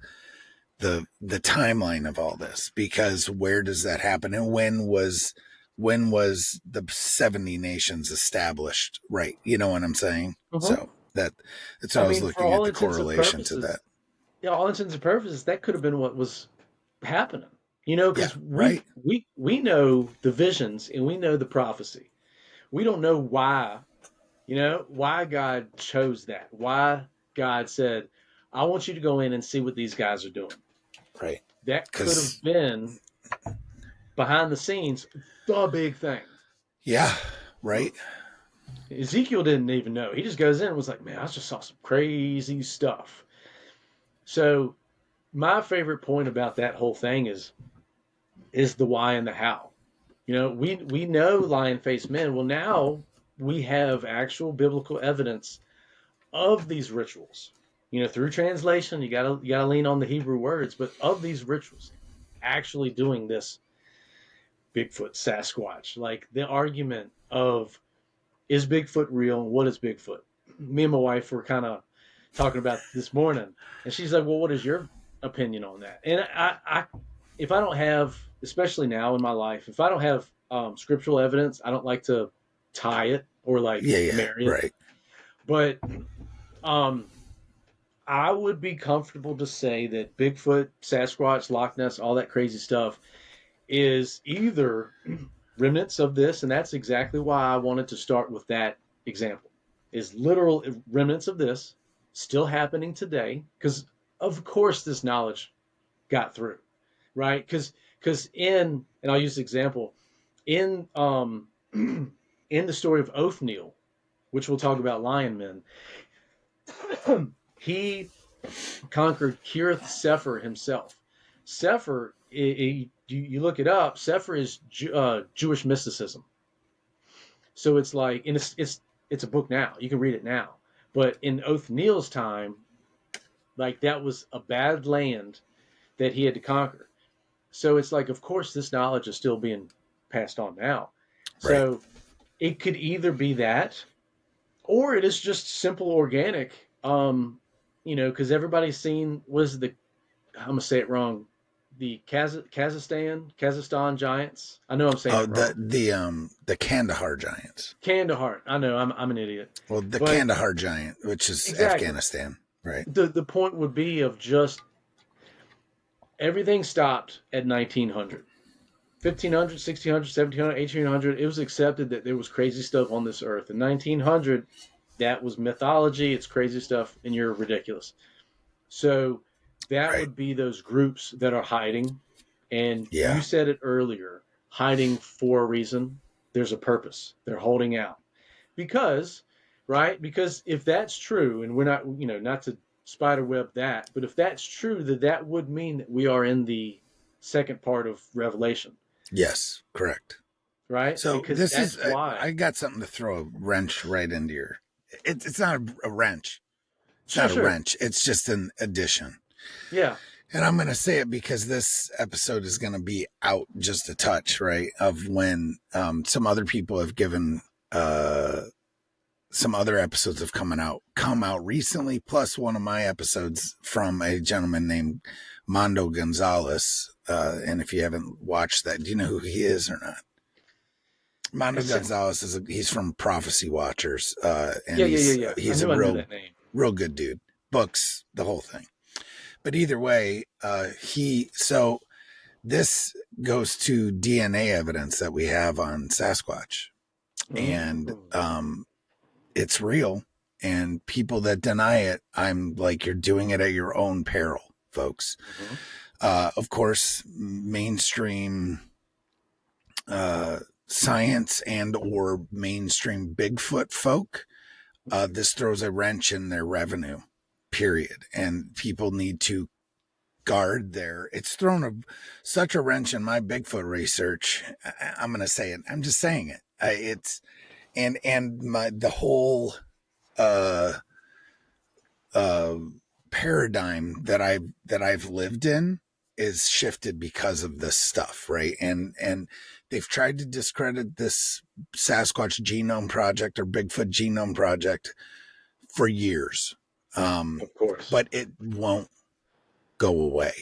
Speaker 2: timeline of all this, because where does that happen? And when was the 70 nations established? Right. You know what I'm saying? So. That's how I was looking at the correlation to that.
Speaker 3: Yeah, all intents and purposes, that could have been what was happening. Because we know the visions and we know the prophecy. We don't know why, why God chose that. Why God said, I want you to go in and see what these guys are doing.
Speaker 2: Right.
Speaker 3: That could have been behind the scenes, the big thing.
Speaker 2: Yeah, right.
Speaker 3: Ezekiel didn't even know. He just goes in and was like, man, I just saw some crazy stuff. So my favorite point about that whole thing is the why and the how. We know lion-faced men. Well, now we have actual biblical evidence of these rituals. Through translation, you gotta lean on the Hebrew words, but of these rituals, actually doing this Bigfoot, Sasquatch, like the argument of, is Bigfoot real? What is Bigfoot? Me and my wife were kind of talking about this morning, and she's like, well, what is your opinion on that? And I if I don't have, especially now in my life, if I don't have scriptural evidence, I don't like to tie it or marry it.
Speaker 2: Right.
Speaker 3: But I would be comfortable to say that Bigfoot, Sasquatch, Loch Ness, all that crazy stuff is either remnants of this, and that's exactly why I wanted to start with that example, is literal remnants of this still happening today, because of course this knowledge got through, right? Because and I'll use the example, in in the story of Othniel, which we'll talk about Lion Men, he conquered Kirith Sefer himself. Sefer, you look it up, Sefer is Jewish mysticism. So it's like, and it's a book now. You can read it now. But in Othniel's time, like, that was a bad land that he had to conquer. So it's like, of course, this knowledge is still being passed on now. Right. So it could either be that, or it is just simple organic, because everybody's seen, I'm going to say it wrong, the Kazakhstan giants. I know I'm saying it wrong.
Speaker 2: The Kandahar giants.
Speaker 3: Kandahar. I know, I'm an idiot.
Speaker 2: Well, Kandahar giant, which is exactly. Afghanistan, right?
Speaker 3: The point would be of just everything stopped at 1900. 1500, 1600, 1700, 1800, it was accepted that there was crazy stuff on this earth. In 1900, that was mythology, it's crazy stuff, and you're ridiculous. So that would be those groups that are hiding. And you said it earlier, hiding for a reason. There's a purpose. They're holding out. Because, right? Because if that's true, and we're not, not to spiderweb that, but if that's true, that would mean that we are in the second part of Revelation.
Speaker 2: Yes, correct.
Speaker 3: Right?
Speaker 2: So
Speaker 3: because
Speaker 2: this
Speaker 3: that's
Speaker 2: is
Speaker 3: why
Speaker 2: I got something to throw a wrench right into your. It's not a wrench. It's not a wrench. It's just an addition.
Speaker 3: Yeah.
Speaker 2: And I'm going to say it because this episode is going to be out just a touch, right? Of when some other people have given some other episodes have come out recently, plus one of my episodes from a gentleman named Mondo Gonzalez. And if you haven't watched that, do you know who he is or not? Mondo Gonzalez he's from Prophecy Watchers. And he's a real good dude. Books, the whole thing. But either way, so this goes to DNA evidence that we have on Sasquatch. And it's real. And people that deny it, I'm like, you're doing it at your own peril, folks. Of course, mainstream science and or mainstream Bigfoot folk, this throws a wrench in their revenue, period. And people need to guard it's thrown such a wrench in my Bigfoot research. I'm going to say it. I'm just saying it. The whole paradigm that I've lived in is shifted because of this stuff, right? And they've tried to discredit this Sasquatch Genome Project or Bigfoot Genome Project for years. Of course. But it won't go away.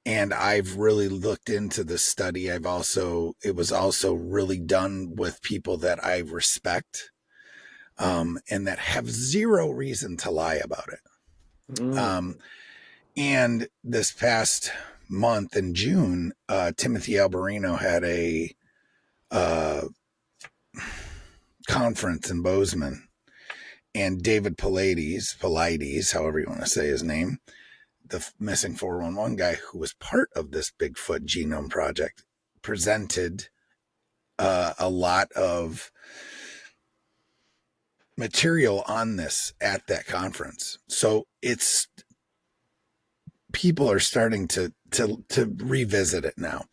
Speaker 2: And I've really looked into this study. It was also really done with people that I respect, and that have zero reason to lie about it. And this past month in June, Timothy Alberino had a conference in Bozeman, and David Pilates, however you want to say his name, the missing 411 guy who was part of this Bigfoot Genome Project, presented a lot of material on this at that conference. So people are starting to revisit it now.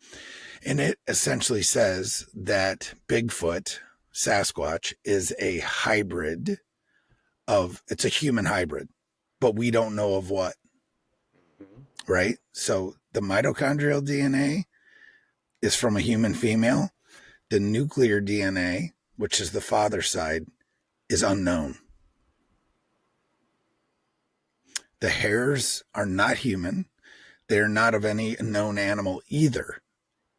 Speaker 2: And it essentially says that Bigfoot, Sasquatch, is a hybrid it's a human hybrid, but we don't know of what. Right? So the mitochondrial DNA is from a human female. The nuclear DNA, which is the father side, is unknown. The hairs are not human. They're not of any known animal either.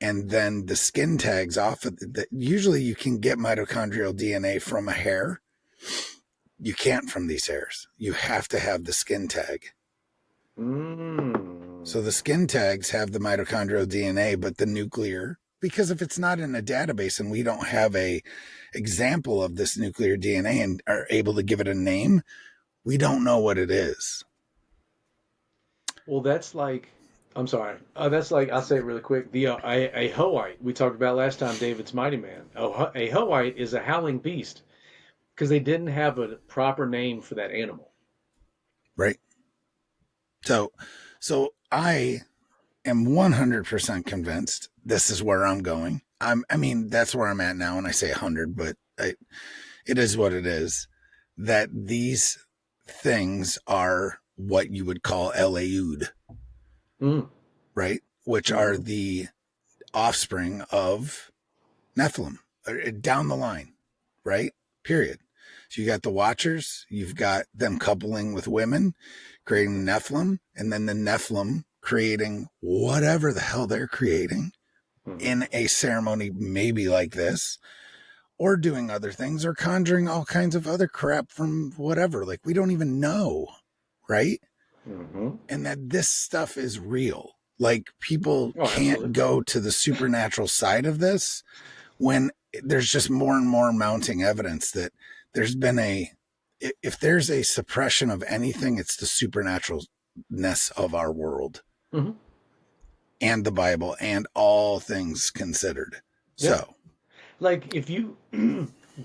Speaker 2: And then the skin tags off of usually you can get mitochondrial DNA from a hair. You can't from these hairs. You have to have the skin tag. So the skin tags have the mitochondrial DNA, but the nuclear, because if it's not in a database and we don't have a example of this nuclear DNA and are able to give it a name, we don't know what it is.
Speaker 3: Well, that's like, I'm sorry. That's like, I'll say it really quick. A Hoite, we talked about last time, David's Mighty Man. A Hoite is a howling beast because they didn't have a proper name for that animal.
Speaker 2: Right. So I am 100% convinced this is where I'm going. That's where I'm at now. And I say 100, but it is what it is, that these things are what you would call Elaud, right? Which are the offspring of Nephilim down the line, right? Period. So you got the Watchers, you've got them coupling with women, creating Nephilim, and then the Nephilim creating whatever the hell they're creating in a ceremony maybe like this, or doing other things, or conjuring all kinds of other crap from whatever. Like, we don't even know, right? And that this stuff is real. Like, people can't go to the supernatural side of this when there's just more and more mounting evidence that there's been if there's a suppression of anything, it's the supernaturalness of our world and the Bible and all things considered. Yeah. So,
Speaker 3: like, if you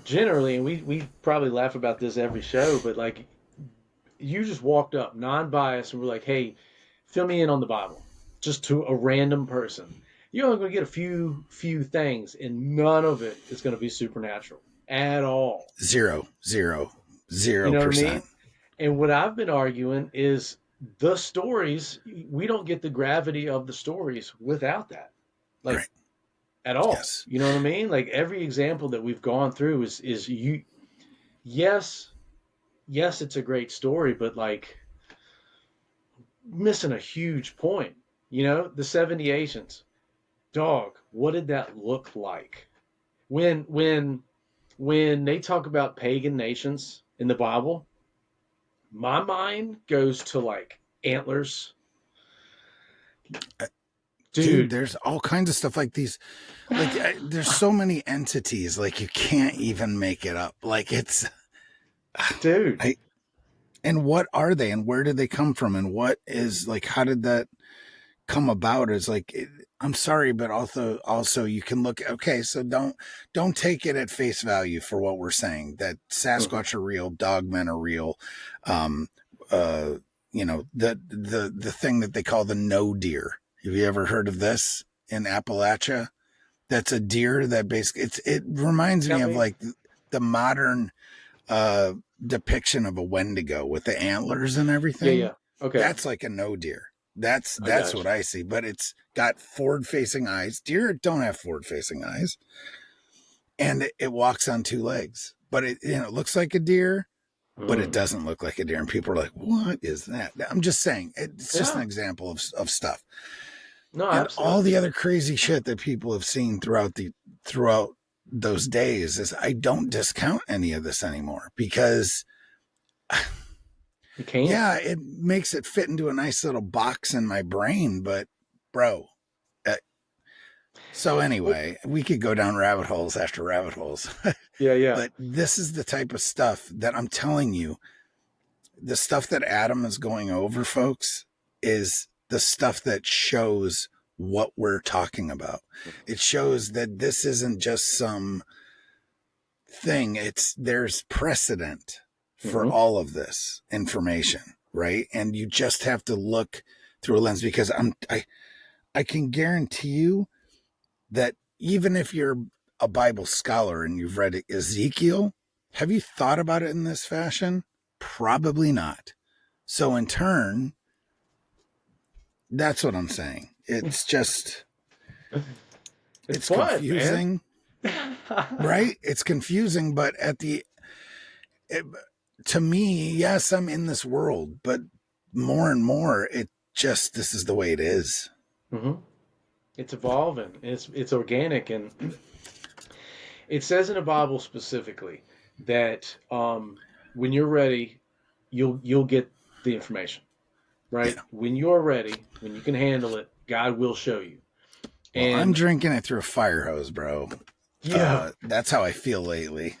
Speaker 3: generally, and we probably laugh about this every show, but like you just walked up non-biased and were like, hey, fill me in on the Bible, just to a random person. You're only going to get a few things, and none of it is going to be supernatural at all.
Speaker 2: 0%.
Speaker 3: You know what I mean? And what I've been arguing is the stories, we don't get the gravity of the stories without that. Like, right. At all. Yes. You know what I mean? Like every example that we've gone through is you. Yes, it's a great story, but like missing a huge point. You know, the 70 Asians. Dog, what did that look like? When they talk about pagan nations in the Bible, my mind goes to like antlers.
Speaker 2: Dude, there's all kinds of stuff like these. Like, there's so many entities. Like, you can't even make it up. Like, it's,
Speaker 3: dude.
Speaker 2: And what are they? And where did they come from? And what is like? How did that come about? Is like, I'm sorry, but also you can look. Okay, so don't take it at face value for what we're saying. That Sasquatch are real, Dogmen are real. You know, the thing that they call the no deer. Have you ever heard of this in Appalachia? That's a deer that basically it reminds me of like the modern depiction of a Wendigo with the antlers and everything.
Speaker 3: Yeah. Okay.
Speaker 2: That's like a no deer. That's what I see, but it's got forward facing eyes. Deer don't have forward facing eyes. And it walks on two legs, but it looks like a deer, but it doesn't look like a deer. And people are like, what is that? I'm just saying, it's just an example of stuff.
Speaker 3: No,
Speaker 2: and
Speaker 3: absolutely.
Speaker 2: All the other crazy shit that people have seen throughout those days is I don't discount any of this anymore because
Speaker 3: you can't.
Speaker 2: Yeah, it makes it fit into a nice little box in my brain, but bro. So anyway, we could go down rabbit holes after rabbit holes.
Speaker 3: Yeah.
Speaker 2: But this is the type of stuff that I'm telling you, the stuff that Adam is going over, folks, is the stuff that shows what we're talking about. It shows that this isn't just some thing. There's precedent for all of this information, right? And you just have to look through a lens because I can guarantee you that even if you're a Bible scholar and you've read Ezekiel, have you thought about it in this fashion? Probably not. So in turn, that's what I'm saying. It's just, it's fun, confusing, right? It's confusing, but to me, yes, I'm in this world, but more and more, this is the way it is.
Speaker 3: Mm-hmm. It's evolving. It's organic, and it says in the Bible specifically that when you're ready, you'll get the information, right? Yeah. When you're ready, when you can handle it, God will show you.
Speaker 2: Well, I'm drinking it through a fire hose, bro.
Speaker 3: Yeah,
Speaker 2: that's how I feel lately.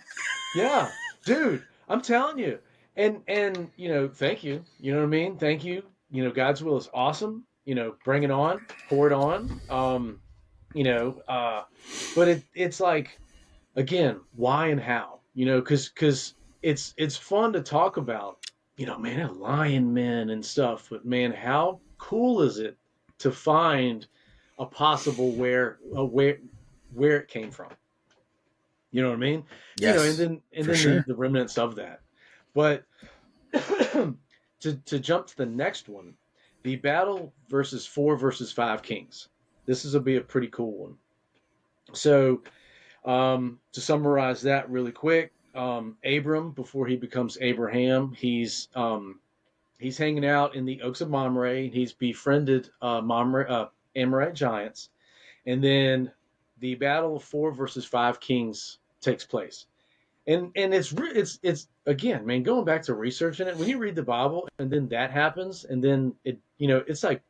Speaker 3: Yeah, dude, I'm telling you, and thank you. You know what I mean? Thank you. God's will is awesome. Bring it on, pour it on. But it's like, again, why and how? Because it's fun to talk about. Man, lion men and stuff. But man, how cool is it to find a possible where it came from? You know what I mean?
Speaker 2: Yes,
Speaker 3: and then
Speaker 2: sure.
Speaker 3: the remnants of that. But to jump to the next one, the battle versus 4 versus 5 kings. This is be a pretty cool one. So to summarize that really quick, Abram, before he becomes Abraham, he's hanging out in the Oaks of Mamre. He's befriended Amorite giants, and then the battle of 4 versus 5 kings takes place. And it's again, man, going back to researching it, when you read the Bible and then that happens, and then it's like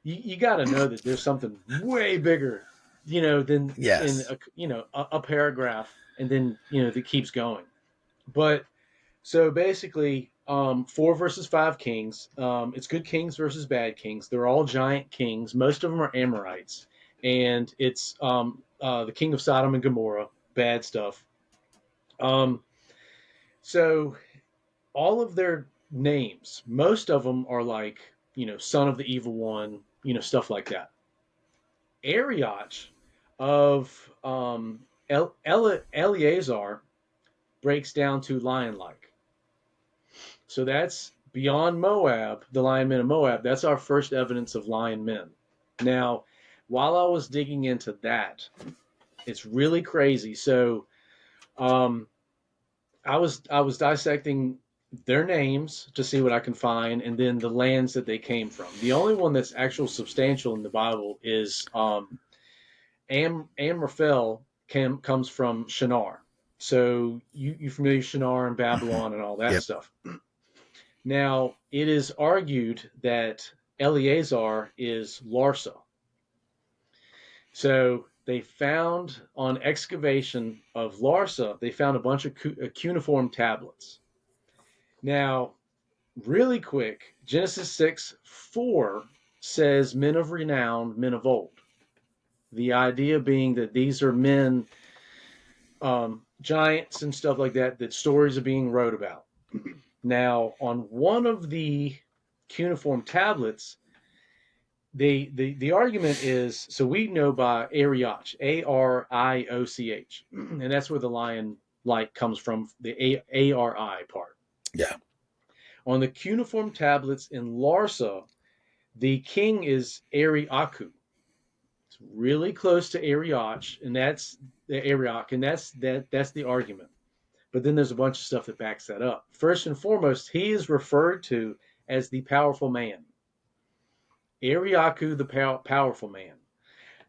Speaker 3: you got to know that there's something way bigger, than in a paragraph, and then that keeps going. But so basically, 4 versus 5 kings. It's good kings versus bad kings. They're all giant kings. Most of them are Amorites, and it's the king of Sodom and Gomorrah. Bad stuff. So all of their names, most of them are like, son of the evil one, stuff like that. Arioch of Eleazar breaks down to lion-like. So that's beyond Moab, the lion men of Moab. That's our first evidence of lion men. Now, while I was digging into that, it's really crazy. So I was dissecting their names to see what I can find, and then the lands that they came from. The only one that's actual substantial in the Bible is Amraphel comes from Shinar. So you familiar with Shinar and Babylon and all that stuff. Now, it is argued that Eleazar is Larsa. So they found on excavation of Larsa, they found a bunch of cuneiform tablets. Now, really quick, Genesis 6:4 says men of renown, men of old. The idea being that these are men, giants and stuff like that stories are being wrote about. Now, on one of the cuneiform tablets, the argument is, so we know by Arioch, Arioch, and that's where the lion like comes from, the Ari part.
Speaker 2: Yeah.
Speaker 3: On the cuneiform tablets in Larsa, the king is Arioch. It's really close to Arioch, and that's the Arioch, and that's the argument. But then there's a bunch of stuff that backs that up. First and foremost, he is referred to as the powerful man. Arioch, the powerful man.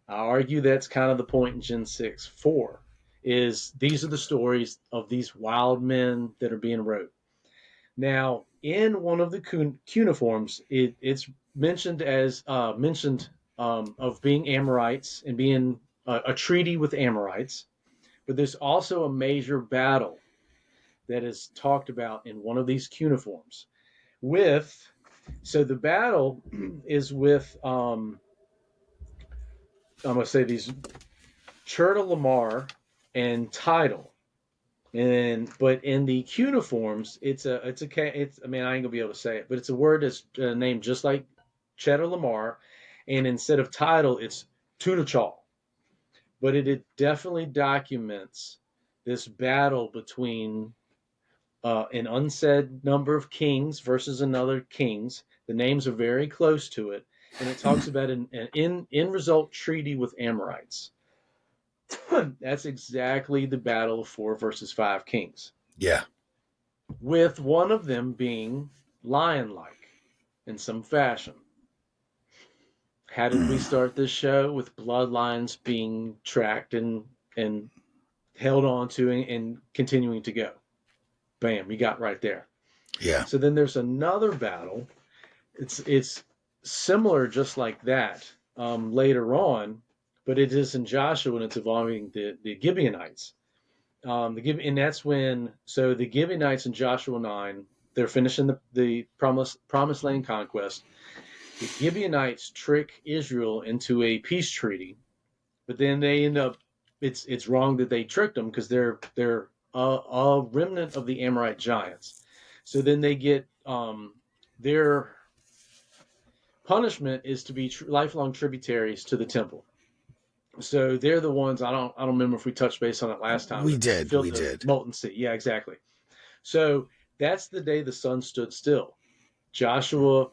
Speaker 3: I argue that's kind of the point in Gen 6:4, is these are the stories of these wild men that are being wrote. Now, in one of the cuneiforms, it's mentioned as of being Amorites and being a treaty with Amorites, but there's also a major battle that is talked about in one of these cuneiforms. So the battle is with I'm gonna say these Cherubim and Tidal, but in the cuneiforms, it's I ain't gonna be able to say it, but it's a word that's named just like Cherubim, and instead of Tidal, it's Tudachal. But it definitely documents this battle between an unsaid number of kings versus another kings. The names are very close to it, and it talks about an in result treaty with Amorites. That's exactly the battle of 4 versus 5 kings.
Speaker 2: Yeah.
Speaker 3: With one of them being lion-like in some fashion. How did we start this show? With bloodlines being tracked and held on to and continuing to go. Bam, you got right there.
Speaker 2: Yeah.
Speaker 3: So then there's another battle. It's similar, just like that, later on, but it is in Joshua and it's involving the Gibeonites. And that's when, so the Gibeonites in Joshua 9, they're finishing the promised land conquest. The Gibeonites trick Israel into a peace treaty, but then they end up, it's wrong that they tricked them because they're a remnant of the Amorite giants. So then they get their punishment is to be lifelong tributaries to the temple. So they're the ones, I don't remember if we touched base on it last time.
Speaker 2: We did.
Speaker 3: Molten Sea. Yeah, exactly. So that's the day the sun stood still. Joshua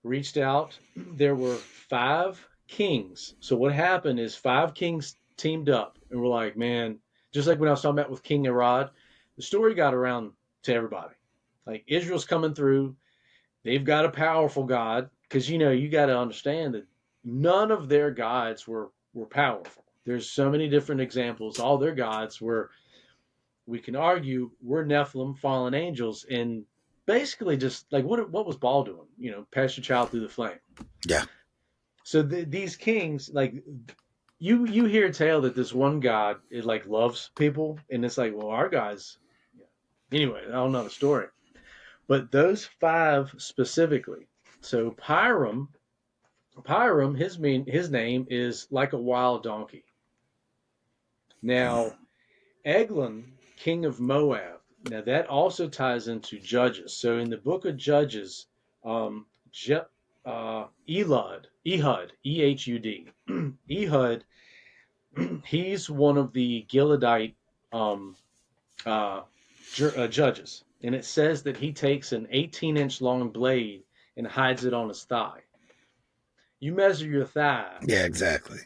Speaker 3: reached out. There were 5 kings. So what happened is 5 kings teamed up and were like, man, just like when I was talking about with King Herod, the story got around to everybody. Like, Israel's coming through. They've got a powerful God, because, you got to understand that none of their gods were powerful. There's so many different examples. All their gods were, we can argue, were Nephilim, fallen angels, and basically just like what was Baal doing? Pass your child through the flame.
Speaker 2: Yeah. So
Speaker 3: these kings, like, you hear a tale that this one god, it like loves people, and it's like, well, our guys. Anyway, I don't know the story, but those 5 specifically. So Pyram, his name is like a wild donkey. Now, Eglon king of Moab. Now that also ties into Judges. So in the book of Judges, Ehud, Ehud, Ehud, he's one of the Gileadite um, judges, and it says that he takes an 18-inch long blade and hides it on his thigh. You measure your thigh.
Speaker 2: Yeah, exactly.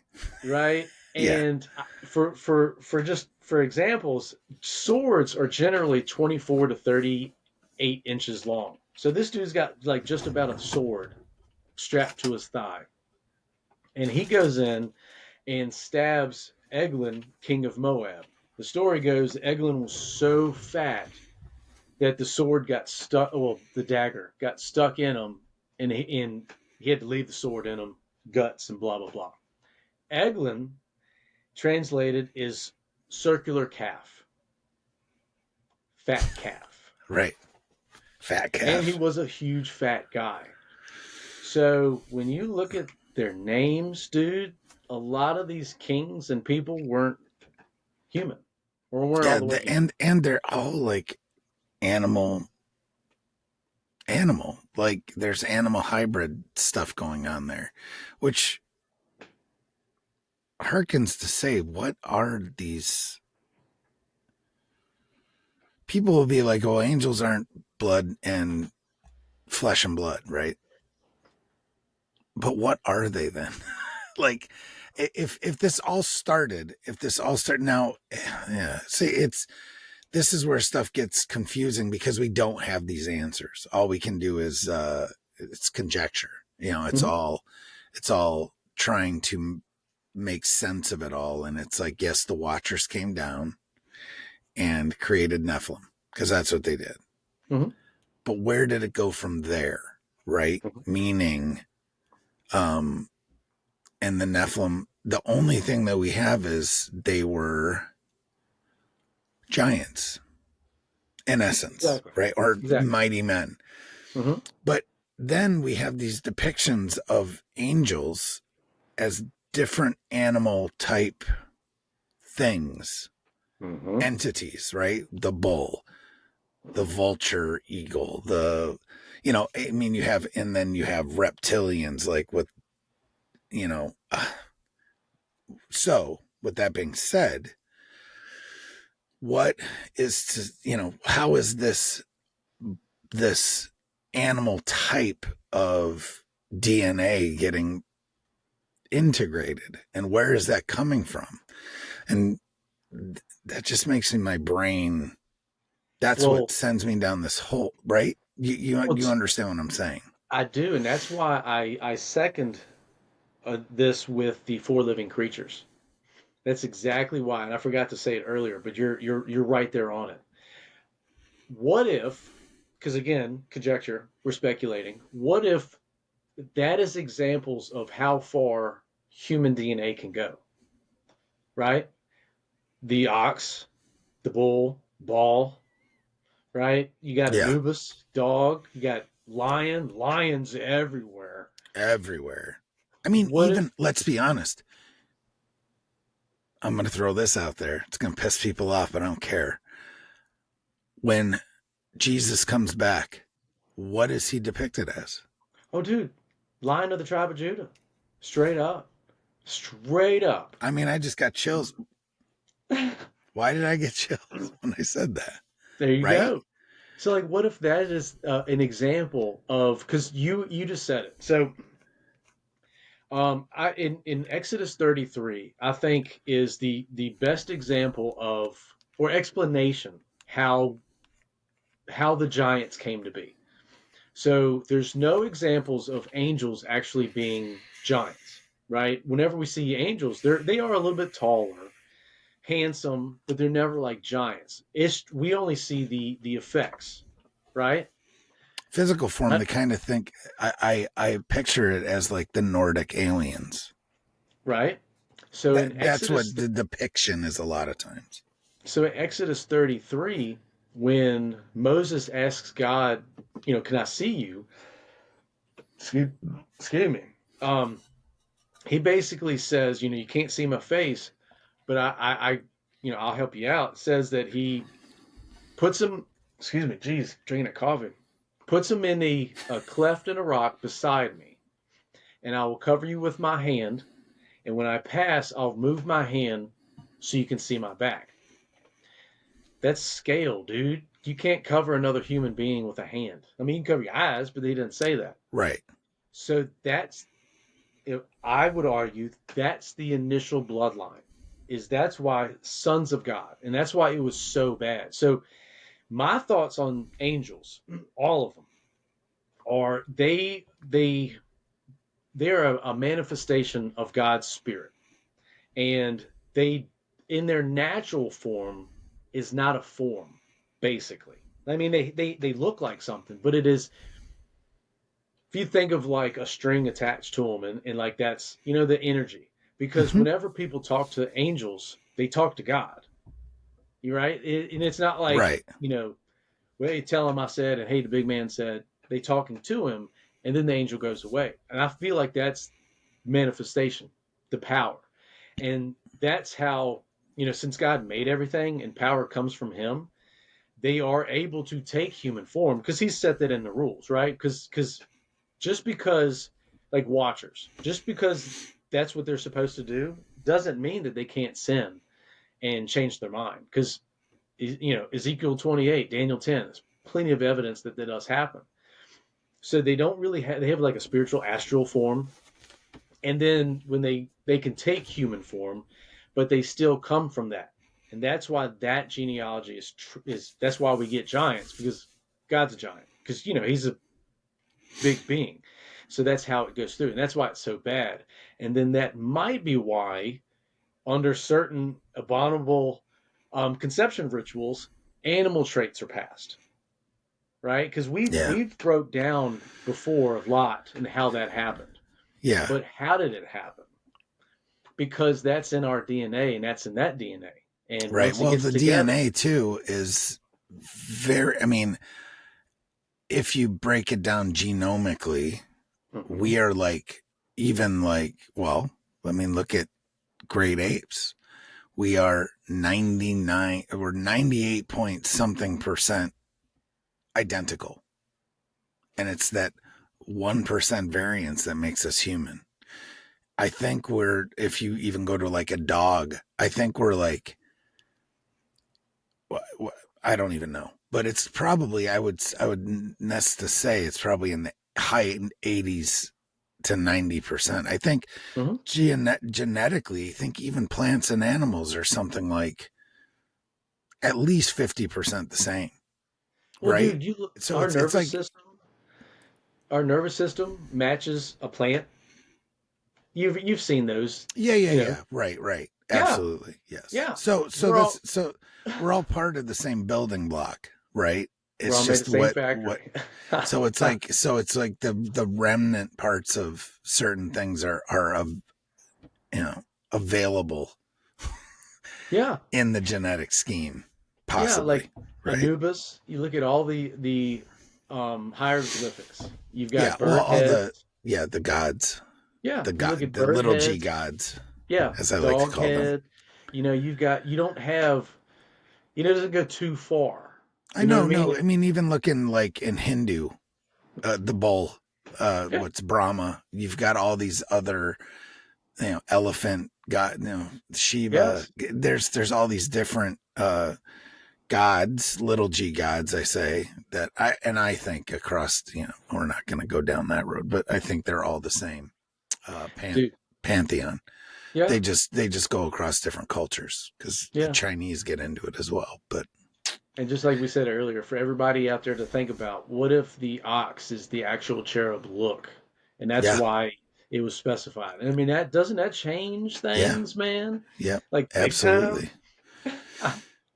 Speaker 3: Right?
Speaker 2: Yeah.
Speaker 3: And for examples, swords are generally 24 to 38 inches long. So this dude's got like just about a sword strapped to his thigh. And he goes in and stabs Eglon, king of Moab. The story goes Eglon was so fat that the sword got stuck, well, the dagger got stuck in him, and he had to leave the sword in him, guts and blah, blah, blah. Eglon, translated, is circular calf, fat calf.
Speaker 2: Right. Fat calf.
Speaker 3: And he was a huge fat guy. So when you look at their names, dude, a lot of these kings and people weren't human. Or weren't all the way human.
Speaker 2: And they're all like animal. Like there's animal hybrid stuff going on there, which harkens to say, what are these? People will be like, oh, angels aren't blood and flesh and blood, right? But what are they then? Like, if this all started now, yeah, see, this is where stuff gets confusing because we don't have these answers. All we can do is it's conjecture. You know, it's all trying to make sense of it all. And it's like, yes, the Watchers came down and created Nephilim because that's what they did. Mm-hmm. But where did it go from there? Right? Mm-hmm. Meaning, and the Nephilim, the only thing that we have is they were giants in essence, exactly. Right? Or exactly. Mighty men. Mm-hmm. But then we have these depictions of angels as different animal type things, mm-hmm. entities, right? The bull, the vulture, eagle, you have, and then you have reptilians, like with, so with that being said, what is how is this animal type of DNA getting integrated, and where is that coming from? And that just makes my brain, that's what sends me down this hole, right? You understand what I'm saying?
Speaker 3: I do, and that's why I second this with the four living creatures. That's exactly why, and I forgot to say it earlier, but you're right there on it. What if, because again, conjecture, we're speculating, what if that is examples of how far human DNA can go, right? The ox, the bull, right? You got Anubis, dog, you got lions everywhere.
Speaker 2: I mean, let's be honest. I'm going to throw this out there. It's going to piss people off, but I don't care. When Jesus comes back, what is he depicted as?
Speaker 3: Oh, dude, Lion of the tribe of Judah. Straight up. I
Speaker 2: mean, I just got chills. Why did I get chills when I said that?
Speaker 3: There you go. So, like, what if that is an example of, because you just said it. So, in Exodus 33, I think is the best example of, or explanation, how the giants came to be. So there's no examples of angels actually being giants, right? Whenever we see angels, they are a little bit taller, handsome, but they're never like giants. We only see the effects, right?
Speaker 2: Physical form, they kind of think, I picture it as like the Nordic aliens.
Speaker 3: Right. So
Speaker 2: that's what the depiction is a lot of times.
Speaker 3: So in Exodus 33, when Moses asks God, can I see you? Excuse me. He basically says, you can't see my face, but I I'll help you out. It says that he puts them, excuse me, geez, drinking a coffee, puts them in a cleft in a rock beside me, and I will cover you with my hand, and when I pass, I'll move my hand so you can see my back. That's scale, dude. You can't cover another human being with a hand. I mean, you can cover your eyes, but they didn't say that.
Speaker 2: Right.
Speaker 3: So I would argue that's the initial bloodline. That's why sons of God, and that's why it was so bad. So my thoughts on angels, all of them, are they're a manifestation of God's spirit, and they, in their natural form, is not a form. Basically, I mean, they look like something, but it is. If you think of like a string attached to them, and like that's, the energy, because whenever people talk to angels, they talk to God. You're right. And it's not like,
Speaker 2: right.
Speaker 3: Well, you tell him I said, and hey, the big man said, they talking to him, and then the angel goes away. And I feel like that's manifestation, the power. And that's how, since God made everything and power comes from him, they are able to take human form because he set that in the rules, right? Because just because, like watchers, just because that's what they're supposed to do doesn't mean that they can't sin and change their mind. Because, Ezekiel 28, Daniel 10, there's plenty of evidence that does happen. So they don't really have, they have like a spiritual astral form. And then when they can take human form, but they still come from that. And that's why that genealogy is that's why we get giants, because God's a giant, because, he's a big being. So that's how it goes through. And that's why it's so bad. And then that might be why under certain abominable conception rituals, animal traits are passed. Right? Because we've broke down before a lot and how that happened.
Speaker 2: Yeah.
Speaker 3: But how did it happen? Because that's in our DNA, and that's in that DNA. And
Speaker 2: right. Well, the DNA too is very, I mean, if you break it down genomically, we are like, even like, well, I mean, look at great apes. We are 99 or 98 point something % identical. And it's that 1% variance that makes us human. I think if you even go to like a dog, I think we're like, I don't even know, but it's probably, I would nest to say it's probably in the high 80s to 90%. I think genetically, I think even plants and animals are something like at least 50% the same.
Speaker 3: Well,
Speaker 2: right?
Speaker 3: Dude, so our nervous system matches a plant. You've seen those.
Speaker 2: Yeah. Right. Absolutely. Yes.
Speaker 3: Yeah.
Speaker 2: So we're all part of the same building block, right? It's just what so it's like the remnant parts of certain things are available in the genetic scheme, possibly.
Speaker 3: Yeah, like Anubis, you look at all the hieroglyphics. You've got
Speaker 2: the gods.
Speaker 3: Yeah,
Speaker 2: the little heads, G gods.
Speaker 3: Yeah,
Speaker 2: as I like to call them.
Speaker 3: You don't have, it doesn't go too far.
Speaker 2: I know. No, I mean, even looking like in Hindu, the bull, what's Brahma? You've got all these other, elephant god, Shiva. Yes. There's all these different gods, little G gods. I say that I think across, we're not going to go down that road, but I think they're all the same pantheon. Yeah. They just go across different cultures because the Chinese get into it as well.
Speaker 3: And just like we said earlier, for everybody out there to think about, what if the ox is the actual cherub look, and that's why it was specified? I mean, doesn't that change things, man?
Speaker 2: Yeah, like absolutely.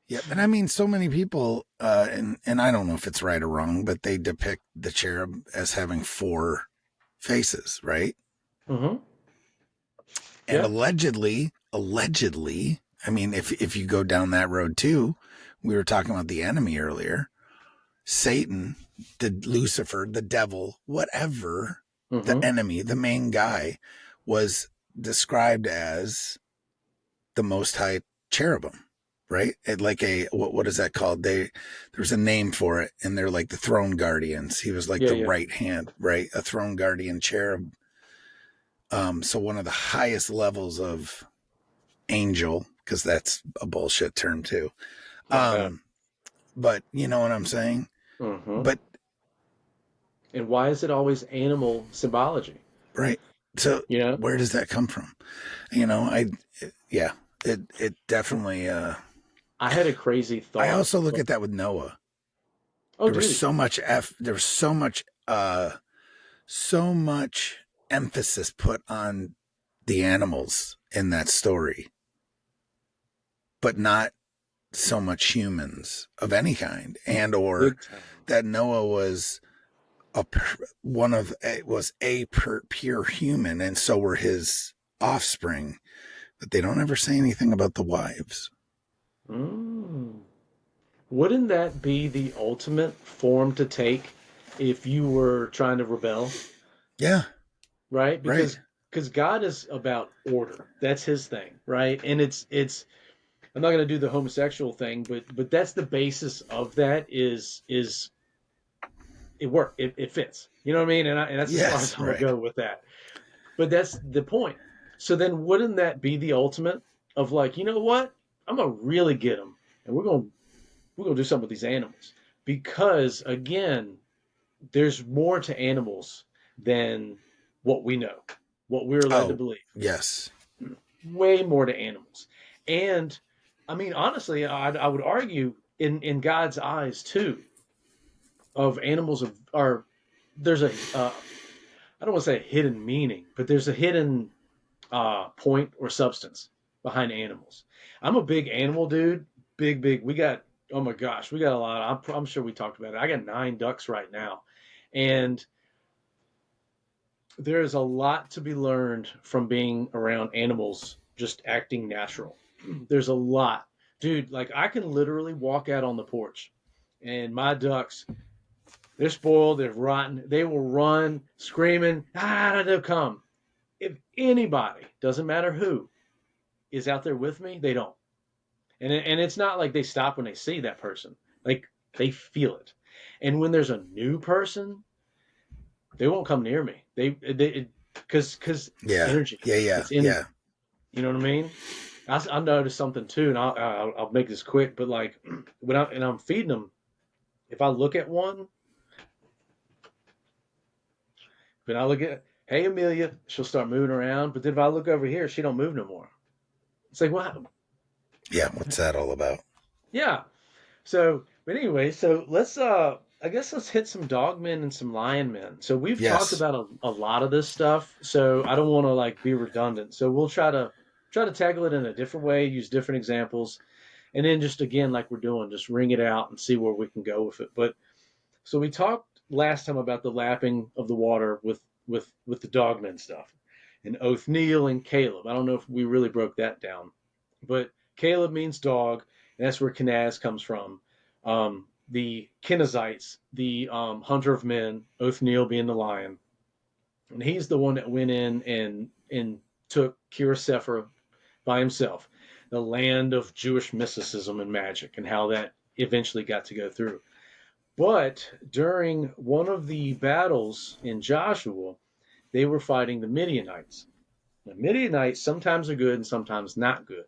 Speaker 2: Yeah, and I mean, so many people, and I don't know if it's right or wrong, but they depict the cherub as having 4 faces, right? Mm-hmm. And allegedly, I mean, if you go down that road too, we were talking about the enemy earlier, Satan, the Lucifer, the devil, whatever, the enemy, the main guy, was described as the Most High cherubim. right? Like what is that called? There's a name for it, and they're like the throne guardians. He was like the right hand, right? A throne guardian cherub. So one of the highest levels of angel, because that's a bullshit term too. But you know what I'm saying?
Speaker 3: Mm-hmm.
Speaker 2: But
Speaker 3: and why is it always animal symbology?
Speaker 2: Right. So where does that come from? It definitely.
Speaker 3: I had a crazy thought.
Speaker 2: I also look at that with Noah.
Speaker 3: Oh,
Speaker 2: there was so much there was so much emphasis put on the animals in that story, but not so much humans of any kind, and or that Noah was pure human, and so were his offspring, but they don't ever say anything about the wives.
Speaker 3: Wouldn't that be the ultimate form to take if you were trying to rebel?
Speaker 2: Yeah.
Speaker 3: Right? Because God is about order. That's his thing, right? And it's I'm not going to do the homosexual thing, but that's the basis of that is it works. It fits. You know what I mean? And that's as far as I'm going to go with that. But that's the point. So then wouldn't that be the ultimate of like, you know what? I'm going to really get them. And we're going to do something with these animals. Because, again, there's more to animals than what we know, what we're led to believe.
Speaker 2: Yes.
Speaker 3: Way more to animals. And, I mean, honestly, I would argue in God's eyes, too, of animals there's a, I don't want to say a hidden meaning, but there's a hidden point or substance behind animals. I'm a big animal dude. Big. We got, oh my gosh, we got a lot. I'm sure we talked about it. I got 9 ducks right now. And there's a lot to be learned from being around animals just acting natural. There's a lot. Dude, like I can literally walk out on the porch and my ducks, they're spoiled, they're rotten. They will run screaming, they'll come. If anybody, doesn't matter who, is out there with me, they don't. And it's not like they stop when they see that person. Like they feel it. And when there's a new person, they won't come near me. Because energy.
Speaker 2: It's energy.
Speaker 3: You know what I mean? I noticed something too, and I'll make this quick. But like when I'm feeding them, if I look at one, when I look at, hey Amelia, she'll start moving around. But then if I look over here, she don't move no more. It's like, what happened?
Speaker 2: Yeah, what's that all about?
Speaker 3: Yeah. So, but anyway, so let's I guess let's hit some dogmen and some lion men. So we've talked about a lot of this stuff. So I don't want to like be redundant. So we'll try to tackle it in a different way, use different examples, and then just again like we're doing, just ring it out and see where we can go with it. But so we talked last time about the lapping of the water with the dogmen stuff, and Othniel and Caleb. I don't know if we really broke that down, but Caleb means dog, and that's where Kenaz comes from. The Kenizzites, the hunter of men, Othniel being the lion, and he's the one that went in and took Kir-Sephra by himself, the land of Jewish mysticism and magic, and how that eventually got to go through. But during one of the battles in Joshua, they were fighting the Midianites. The Midianites sometimes are good and sometimes not good.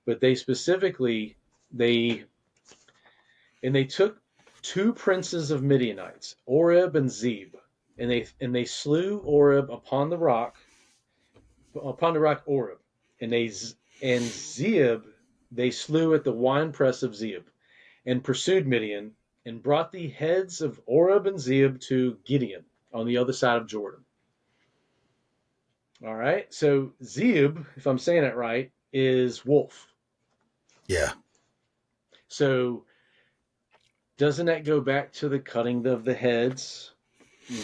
Speaker 3: But they specifically, they took 2 princes of Midianites, Oreb and Zeb, and they slew Oreb upon the rock Oreb, and Zeb they slew at the winepress of Zeb, and pursued Midian, and brought the heads of Oreb and Zeb to Gideon on the other side of Jordan. All right, so Zeb, if I'm saying it right, is wolf.
Speaker 2: Yeah.
Speaker 3: So doesn't that go back to the cutting of the heads,